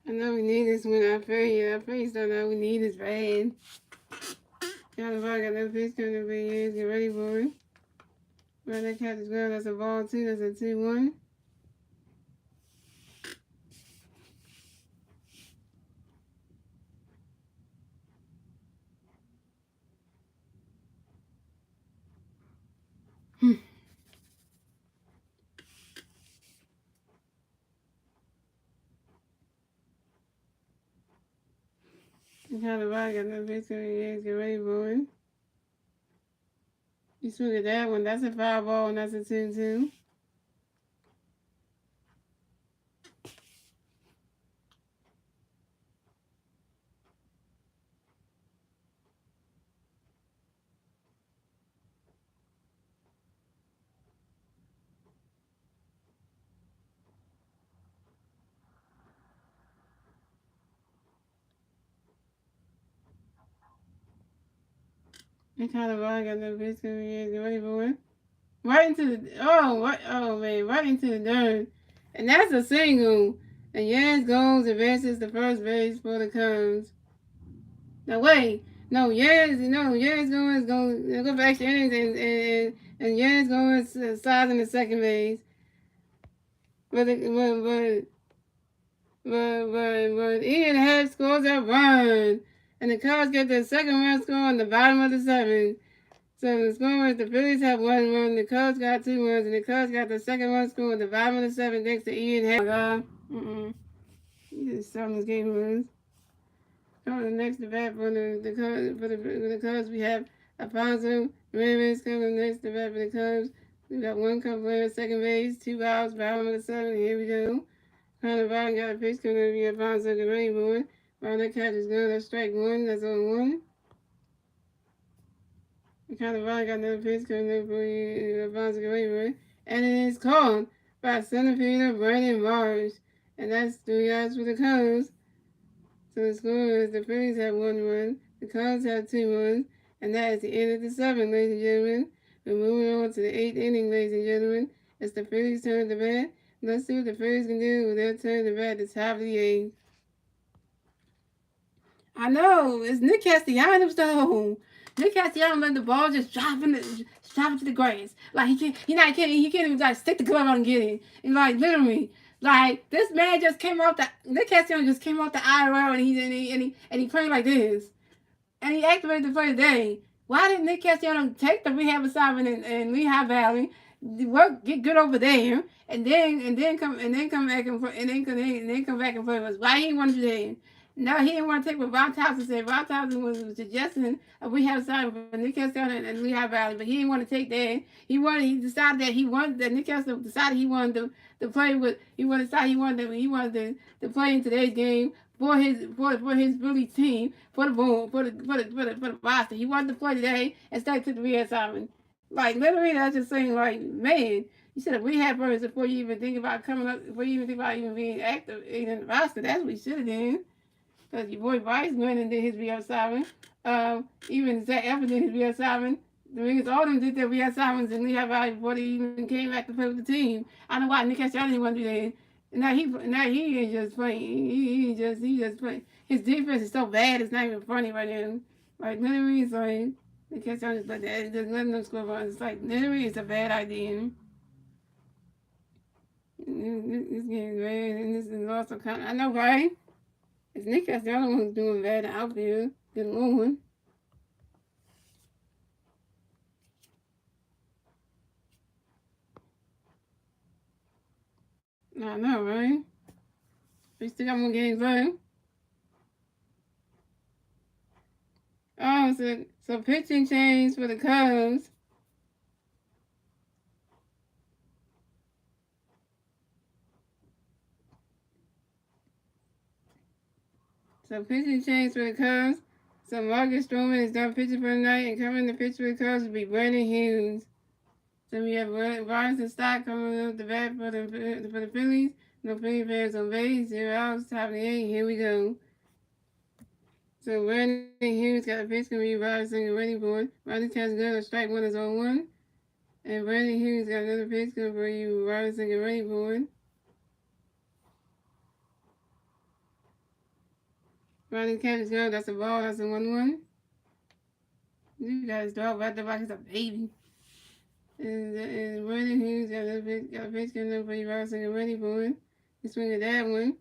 I know we need this one. I feel you. I feel you still know we need this bad. Colorado got no pitch coming for you. Get ready for it. Running catch is good. That's a ball too. That's a 2-1. Colorado got no pitch coming for you. Get ready for it. You swing at that one. That's a foul ball and that's a 2-2. And Colorado got no pitch coming for you. Get ready for it. Right into the right into the dirt. And that's a single. And Yaz goes advances to first base for the Cubs. Now wait. Yaz goes go for extra innings and Yaz goes sliding to second base. But Ian Happ scores a run. And the Cubs get their second run score on the bottom of the seventh. So the score is the Phillies have 1 run, the Cubs got 2 runs, and the Cubs got the second run score at the bottom of the seventh thanks to Ian Happ. You just selling this game runs. Coming next to bat for the Cubs, we have Alfonso Rivers coming next to bat for the Cubs. We got one Cub player, second base, 2 outs, bottom of the seventh. Here we go. Connor Biden got a pitch coming to be a bounce like a rainbow. Biden catch is good. That's strike one. That's on one. Connor Biden got another pitch coming to be a bounce like a rainbow. And it is called by center fielder Brandon Marsh. And that's 3 outs for the Cubs. So the score is the Phillies have 1 run, the Cubs have 2 runs, and that is the end of the 7th, ladies and gentlemen. We're moving on to the 8th inning, ladies and gentlemen. It's the Phillies' turn to bat. Let's see what the Phillies can do with their turn to bat at the top of the 8th. I know, it's Nick Castellanos though. Nick Castellanos let the ball just drop into the grass. Like he can't even like stick the glove out and get it. And like literally, like this man just came off the Nick Castellanos just came off the IRL and he played like this. And he activated the play today. Why didn't Nick Castellanos take the rehab assignment in Lehigh Valley, get good over there, and then come back and come back and play with us? Why he didn't want to do that? No, he didn't want to take what Ron Thompson said. Ron Thompson was suggesting a rehab assignment for Nick Castellanos and Lehigh Valley, but he didn't want to take that. He decided that Nick Castellanos decided he wanted to play with. He wanted to play in today's game for his Philly team, for the roster. He wanted to play today instead of took the rehab assignment. Like literally, that's just saying like, man, you should have rehab first before you even think about coming up, before you even think about even being active in the roster. That's what you should have done. Because your boy Bryce went and did his rehab assignment. Even Zach Evans did his rehab assignment. The Rangers, all of them did their rehab assignments in Lehigh Valley before they even came back to play with the team. I don't know why Nick Castellanos didn't want to do that. Now he is just playing. He just playing. His defense is so bad. It's not even funny right now. Like literally, it's like the Castellanos just just letting them score runs. It's like literally, it's a bad idea. This game is bad, and this is also kind of, I know, right? It's Nick Castellanos who's doing bad in the outfield. Good Lord. I know, right? We still got more games left. Oh, so pitching change for the Cubs. So pitching change for the Cubs. So Marcus Stroman is done pitching for the night, and coming to pitch for the Cubs will be Brandon Hughes. So we have Robinson Stock coming up the bat for the Phillies. No Philly players on base. 0 outs, top of the 8th. Here we go. So Brandon Hughes got a pitch going to be Robinson ready for it. Robinson catches good. A strike one is on one. And Brandon Hughes got another pitch going for you. Robinson get ready for it. Robinson catches good. That's a ball. That's a 1-1. You guys dog right there like it's a baby. And Brandon Hughes got a pitch coming up for you. Robinson get ready for it. He swing at that one.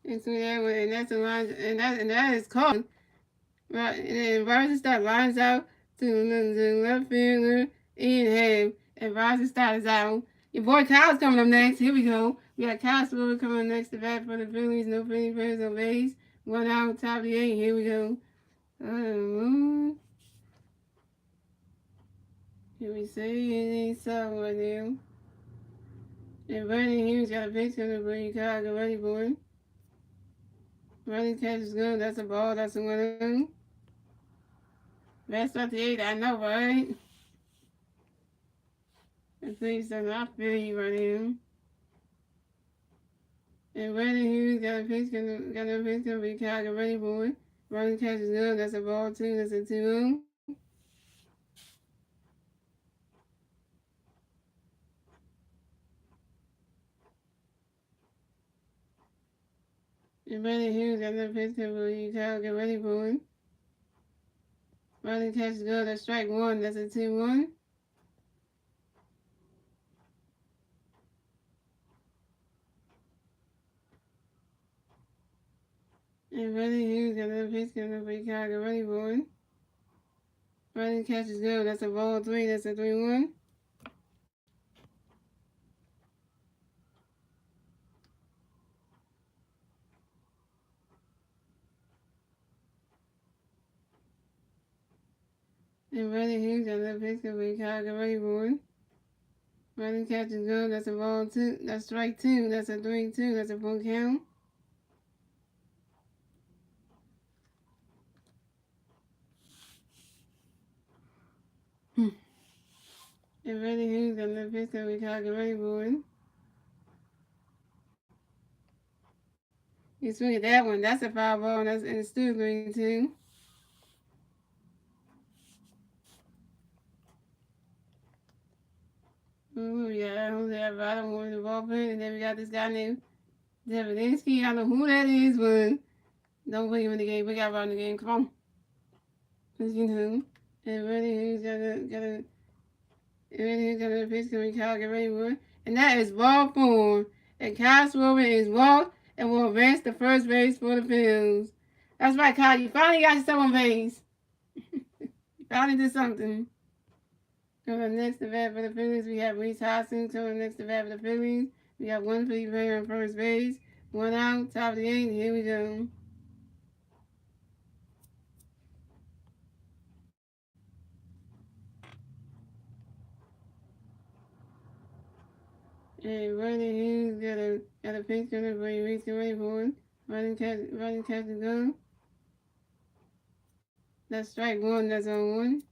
And swing that one. And that's a line. And that is called. Right, and then Robinson Stott lines out to the left fielder, Ian Ham, and Robinson Stott is out. Your boy Kyle's coming up next. Here we go. We got Kyle Slover coming next to bat for the Phillies. No Philly players on base. 1 out, top of the 8th. Here we go. Here we say it ain't so right now. And Brandon Hughes got a pitch coming for you. Kyle, get ready for it. Brandon catches good. That's a ball. That's a 1-0. That's not the 8th. I know, right? And please do not feel you right now. And Brandon Hughes got a pitch gonna be Kyle, get ready for it. Brandon catches good. That's a ball too. That's a 2-0. And Brandon Hughes got another pitch for you. Kyle, get ready for it. Brandon catches good. That's strike one. That's a 2-1. And Brandon Hughes got another pitch for you. Kyle, get ready for it. Brandon catches good. That's a ball 3. That's a 3-1. And running huge, I love picture with Chicago ready board. Running catch and go, that's a ball two. That's strike two. That's a 3-2. That's a full count. And running huge, I love picture with Chicago ready board. You swing at that one. That's a foul ball. And it's still 3-2. Ooh, yeah, who's that bottom one? The ball pin. And then we got this guy named Devininsky. I don't know who that is, but don't put him in the game. We got to run the game. Come on. Let's get him. And running huge, got a pitch coming out, get ready for it. And that is ball four. And Kyle Swover is walked and will advance to first base for the Phillies. That's right, Kyle. You finally got yourself on base. You finally did something. Coming next to bat for the Phillies, we have Reese Hoskins. Coming next to bat for the Phillies, we have one Philly player on first base. One out, top of the eighth. Here we go. And running Hughes got a pitch coming for you. Reese, get ready for it. Running catch and go. That's strike one. That's on one.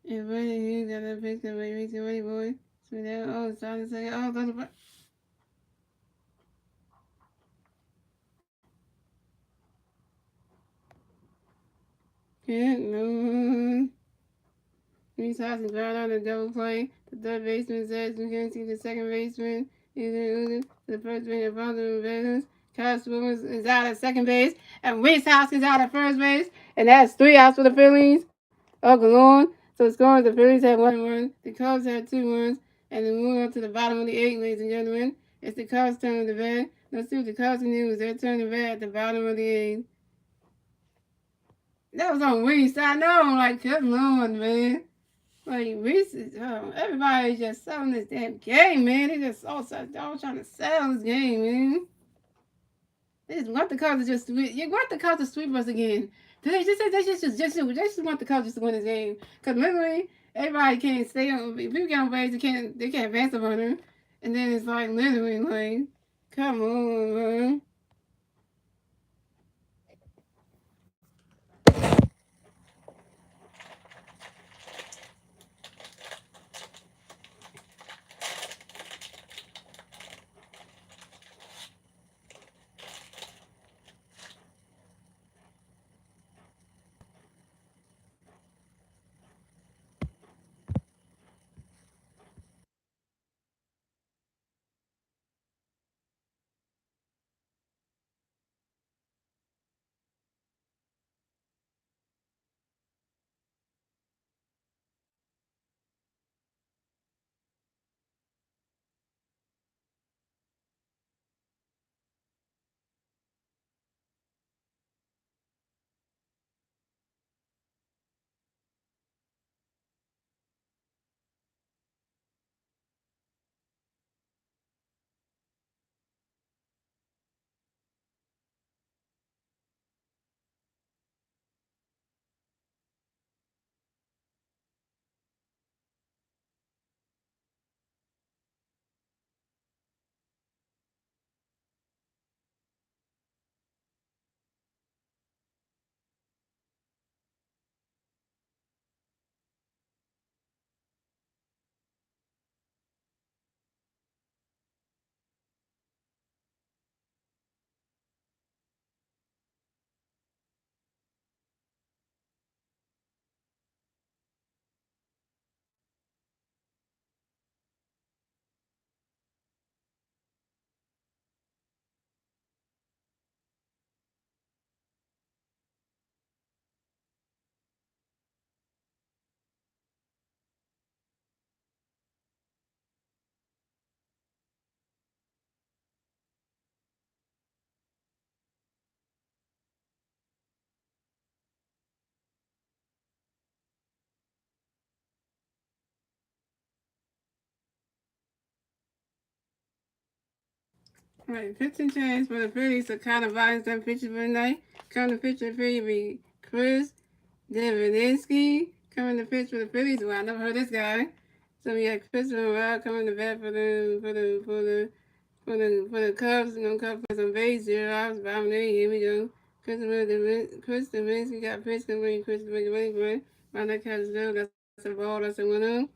And running Hughes got a pitch coming for you. Reese, get ready for it. So now, oh, starting second. Oh, go to can't no. Reese Hoskins ground on the double play. The third baseman says we can't see the second baseman. Either the first baseman above the bases. Kyle Swimmers is out at second base. And Reese Hoskins out at first base. And that's 3 outs for the Phillies. Oh, Galore. So the score, the Phillies had 1 run. The Cubs had 2 runs. And then moving on to the bottom of the eighth, ladies and gentlemen. It's the Cubs' turn to bat. Let's see what the Cubs can do. It's their turn to bat at the bottom of the eighth. That was on Reese. I know. I'm like, good Lord, man. Like, Reese is, everybody's just selling this damn game, man. They just all trying to sell this game, man. They just want the Cubs to you want the Cubs to sweep us again. They just want the Cubs to win this game. Because literally, everybody can't stay on, if people get on base, they can't advance the runner. And then it's like, literally, like, come on, man. Right, pitching change for the Phillies are kind of violence that pitcher for the night. Coming to pitch for the Phillies be Chris Davidinsky. Coming to pitch for the Phillies. Well, I never heard this guy. So we had Christopher Morel coming to bat for the Cubs. You know, Cubs for some base 0 outs. Bottom there, here we go. Chris Davidinsky got pitched. Chris Davidinsky. Round that catch is good. That's a ball. That's a 1-0.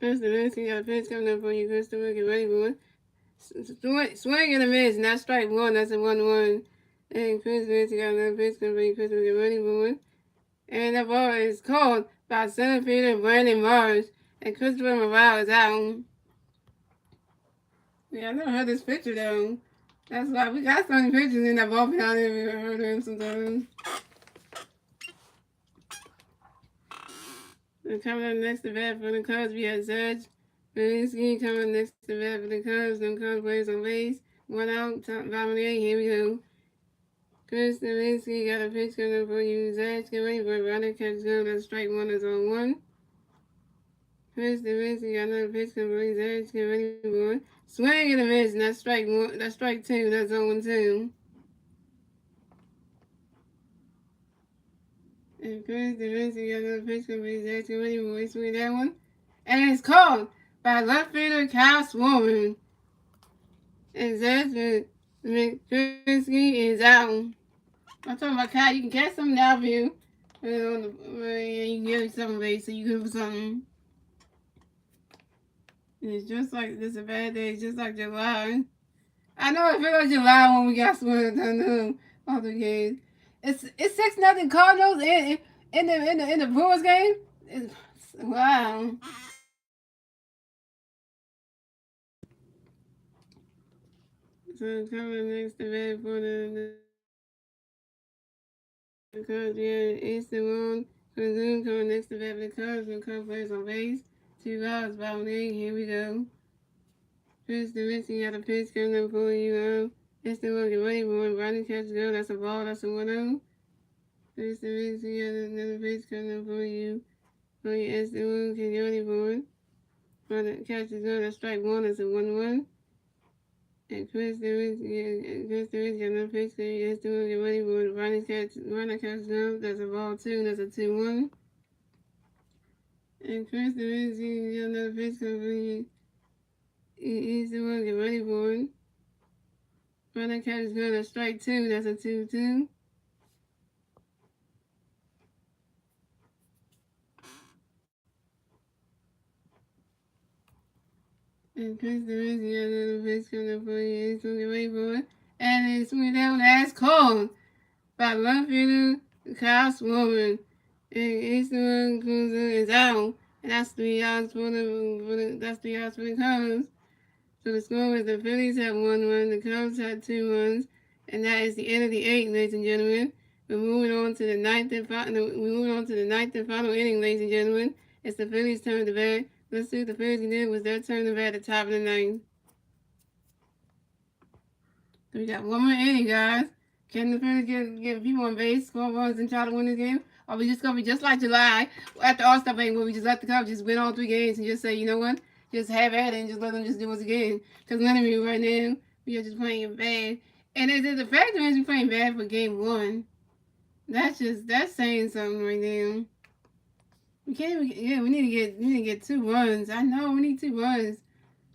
Chris Davidinsky got a pitch coming up for you. Christopher, get ready for it. Swing and a miss, not strike one. That's a 1-1. And Chris Vince got another pitch coming. Chris will get ready for it. And that ball is called by center fielder Brandon Marsh. And Christopher Morale is out. Yeah, I never heard this picture though. That's why we got so many pictures in that ball field. I never even heard of him sometimes. And coming up next to bat for the Cubs, we have Zedge Belinsky coming next to bat for the Cubs. Them Cubs plays on base. 1 out, top bottom there. Here we go. Chris Nowinski got a pitch coming for you. Zach, get ready for a runner catch gun. That's strike one is on one. Chris Nowinski got another pitch coming for you. Zach, get ready for it. Swing and a miss. And that's strike one. That's strike two. That's on 1-2. And Chris Nowinski got another pitch coming for you. Zach, get ready for it. Swing that one. And it's called by left fielder Kyle Swarman. And Zach Nowinski is out. I'm talking about Kyle. You can catch something out of you. You can get something base so you can do something. And it's just like this is a bad day. It's just like July. I know it feels like July when we got swept on all the games. It's 6-0 Cardinals in the Brewers game. Wow. So coming next to bat for the Cubs, yeah, Easton Moon. Zoom coming next to bat for the Cubs. The Cubs players on base. 2 outs, bottom 8. Here we go. Chris Davinsky got a pitch coming up for you. Easton Moon get ready for it. Ronnie catch go. That's a ball. That's a 1-0. Chris Davinsky got another pitch coming up for you. Easton Moon get ready for it. Ronnie catch go. That's strike one. That's a 1-1. And Chris Davinsky got another pitch for you. Easton Moon get ready for it. Ronnie catch go. That's a ball 2. That's a 2-1. And Chris Davinsky got another pitch coming for you. Easton Moon get ready for it. Ronnie catch go. That's strike 2. That's a 2-2. And Chris Davinsky got another pitch coming up for you. Easton get ready for it. And it's swing down. That's called by left fielder Kyle Swarman. And Easton Cruiser is out. And that's 3 outs for the Cubs. So the score is the Phillies had 1 run, the Cubs had 2 runs, and that is the end of the 8th, ladies and gentlemen. We're moving on to the ninth and final inning, ladies and gentlemen. It's the Phillies' turn to bat. Let's see what the Phillies did. It was their turn to bat at the top of the 9th. So we got one more inning, guys. Can the Phillies get people on base, score runs, and try to win this game? Or we just gonna be just like July at the All-Star break where we just let the Cubs just win all 3 games and just say, you know what? Just have at it and just let them just do us again. Because none of you right now, we are just playing bad. And the fact that we're playing bad for game 1, that's saying something right now. We need to get 2 runs. I know we need 2 runs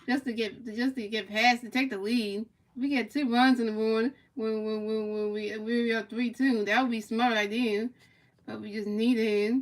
just to get past to take the lead. If we get 2 runs in the morning when we up 3-2, that would be a smart idea. But we just need it.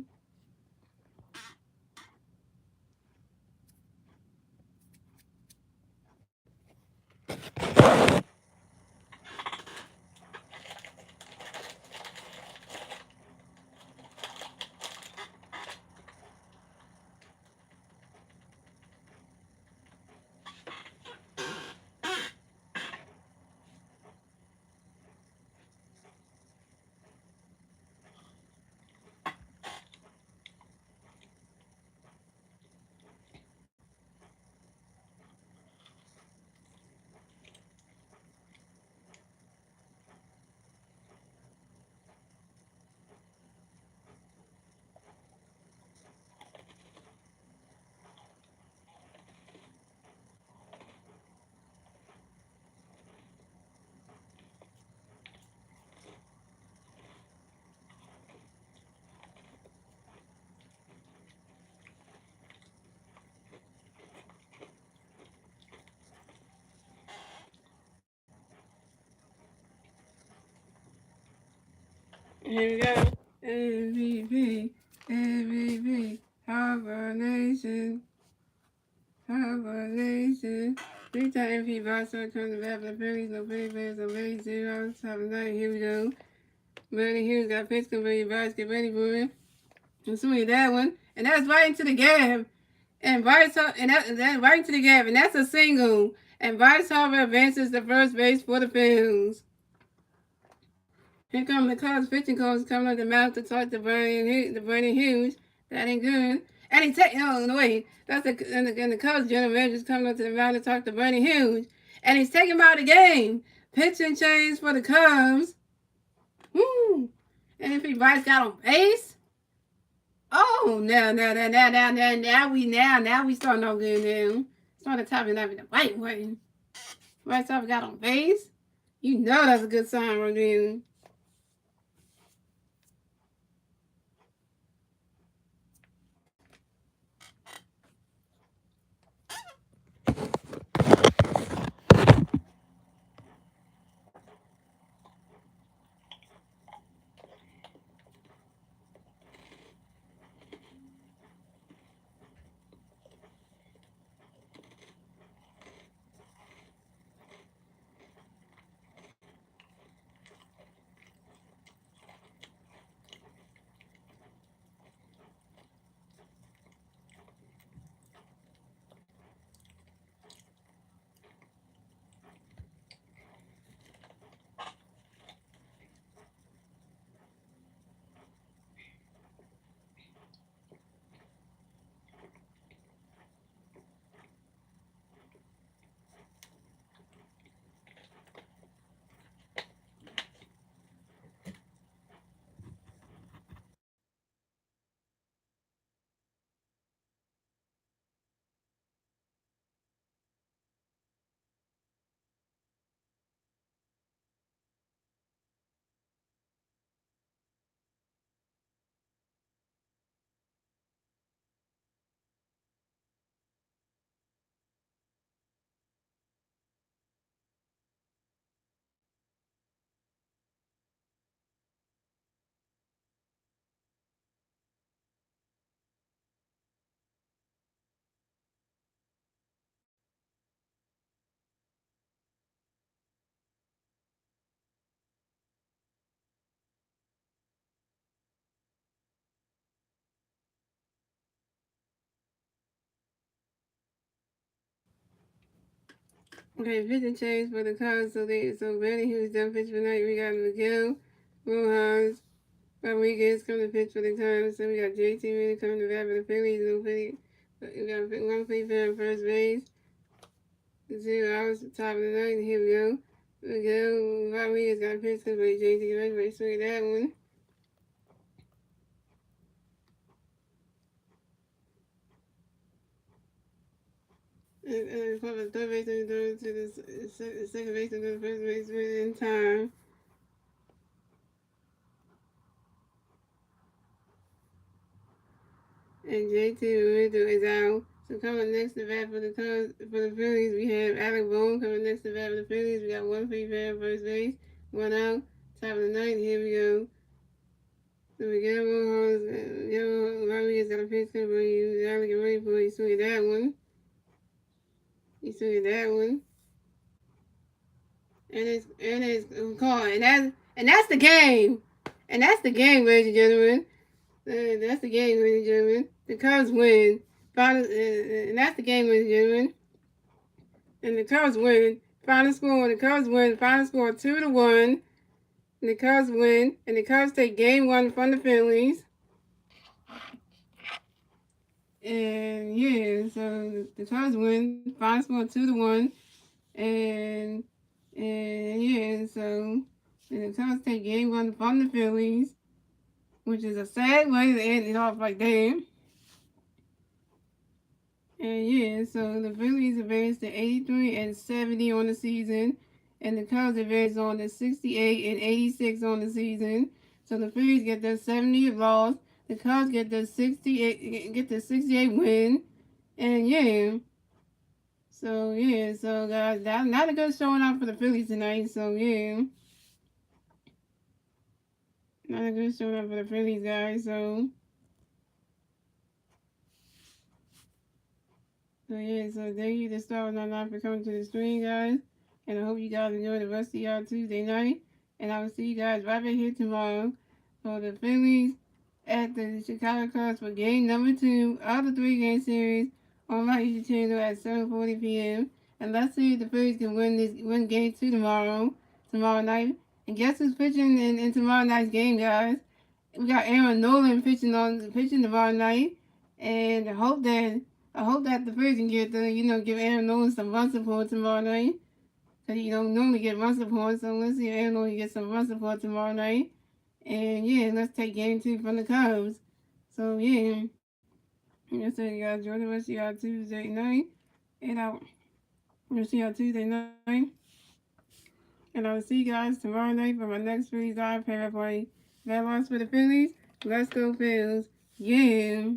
Here we go. MVP, MVP, Harbor Nation, Harbor Nation. Three-time MVP Boston comes to bat for the Phillies. No Philly fans, no Philly zero. Top of the night. Here we go. Bernie Hughes got pitch converted. Bryce, get ready for it. And swing that one, and that's right into the gap. And Bryce, and that right into the gap, and that's a single. And Bryce Harper advances to first base for the Phillies. Here come the Cubs pitching coach coming up the mouth to talk to Bernie Hughes. That ain't good. And he take no wait. That's the Cubs general manager's coming up to the mouth to talk to Bernie Hughes. And he's taking him out of the game. Pitching change for the Cubs. Woo! And if he Bryce got on base. Oh, now we starting off good now. Starting to top it up in the right way. Bryce Harper got on base. You know that's a good sign right there. Okay, pitching change for the Cubs. So Benny, who's done pitch for night, we got Miguel Rojas Rodriguez coming to pitch for the Cubs. So we got JT really coming to bat for the Phillies. No Philly. We got one Philly on first base. 0 hours top of the night. Here we go. Miguel Rodriguez got a pitch for JT. Ready to swing that one. And from the third base and third to the second base and the first base in time. And JT Rizzo is out. So coming next to bat for the Phillies, we have Alec Bohm coming next to bat for the Phillies. We got one free fan first base, one out. Top of the ninth, here we go. So Miguel Rodriguez got a pitch for you. Gotta get ready for it. He swinging that one. He swinging that one. And it's call. And that's the game. And that's the game, ladies and gentlemen. That's the game, ladies and gentlemen. The Cubs win. And that's the game, ladies and gentlemen. And the Cubs win. Final score, the Cubs win. Final score 2-1. And the Cubs win. And the Cubs take game one from the Phillies. And yeah, so the Cubs win. Final score 2-1. And yeah, so and the Cubs take game one from the Phillies. Which is a sad way to end it off like that. And yeah, so the Phillies advanced to 83-70 on the season, and the Cubs advanced on to 68-86 on the season. So the Phillies get their 70th loss, the Cubs get their 68 win, and yeah. So guys, that's not a good showing out for the Phillies tonight. So yeah. Not a good showing up for the Phillies, guys. So yeah, so thank you to Star 99 for coming to the stream, guys. And I hope you guys enjoy the rest of y'all Tuesday night. And I will see you guys right back here tomorrow for the Phillies at the Chicago Cubs for game number 2 of the 3-game series on my YouTube channel at 7:40 p.m. And let's see if the Phillies can win game 2 tomorrow night. And guess who's pitching in tomorrow night's game, guys? We got Aaron Nolan pitching tomorrow night, and I hope that the Phillies can give Aaron Nolan some run support tomorrow night. Cause he don't normally get run support, so let's see if Aaron Nolan gets some run support tomorrow night. And yeah, let's take game 2 from the Cubs. So yeah, like I said, you guys enjoy the rest of y'all Tuesday night, and I'll see y'all Tuesday night. And I'll see you guys tomorrow night for my next Phillies live play. Red Lights for the Phillies. Let's go Phillies. Yeah.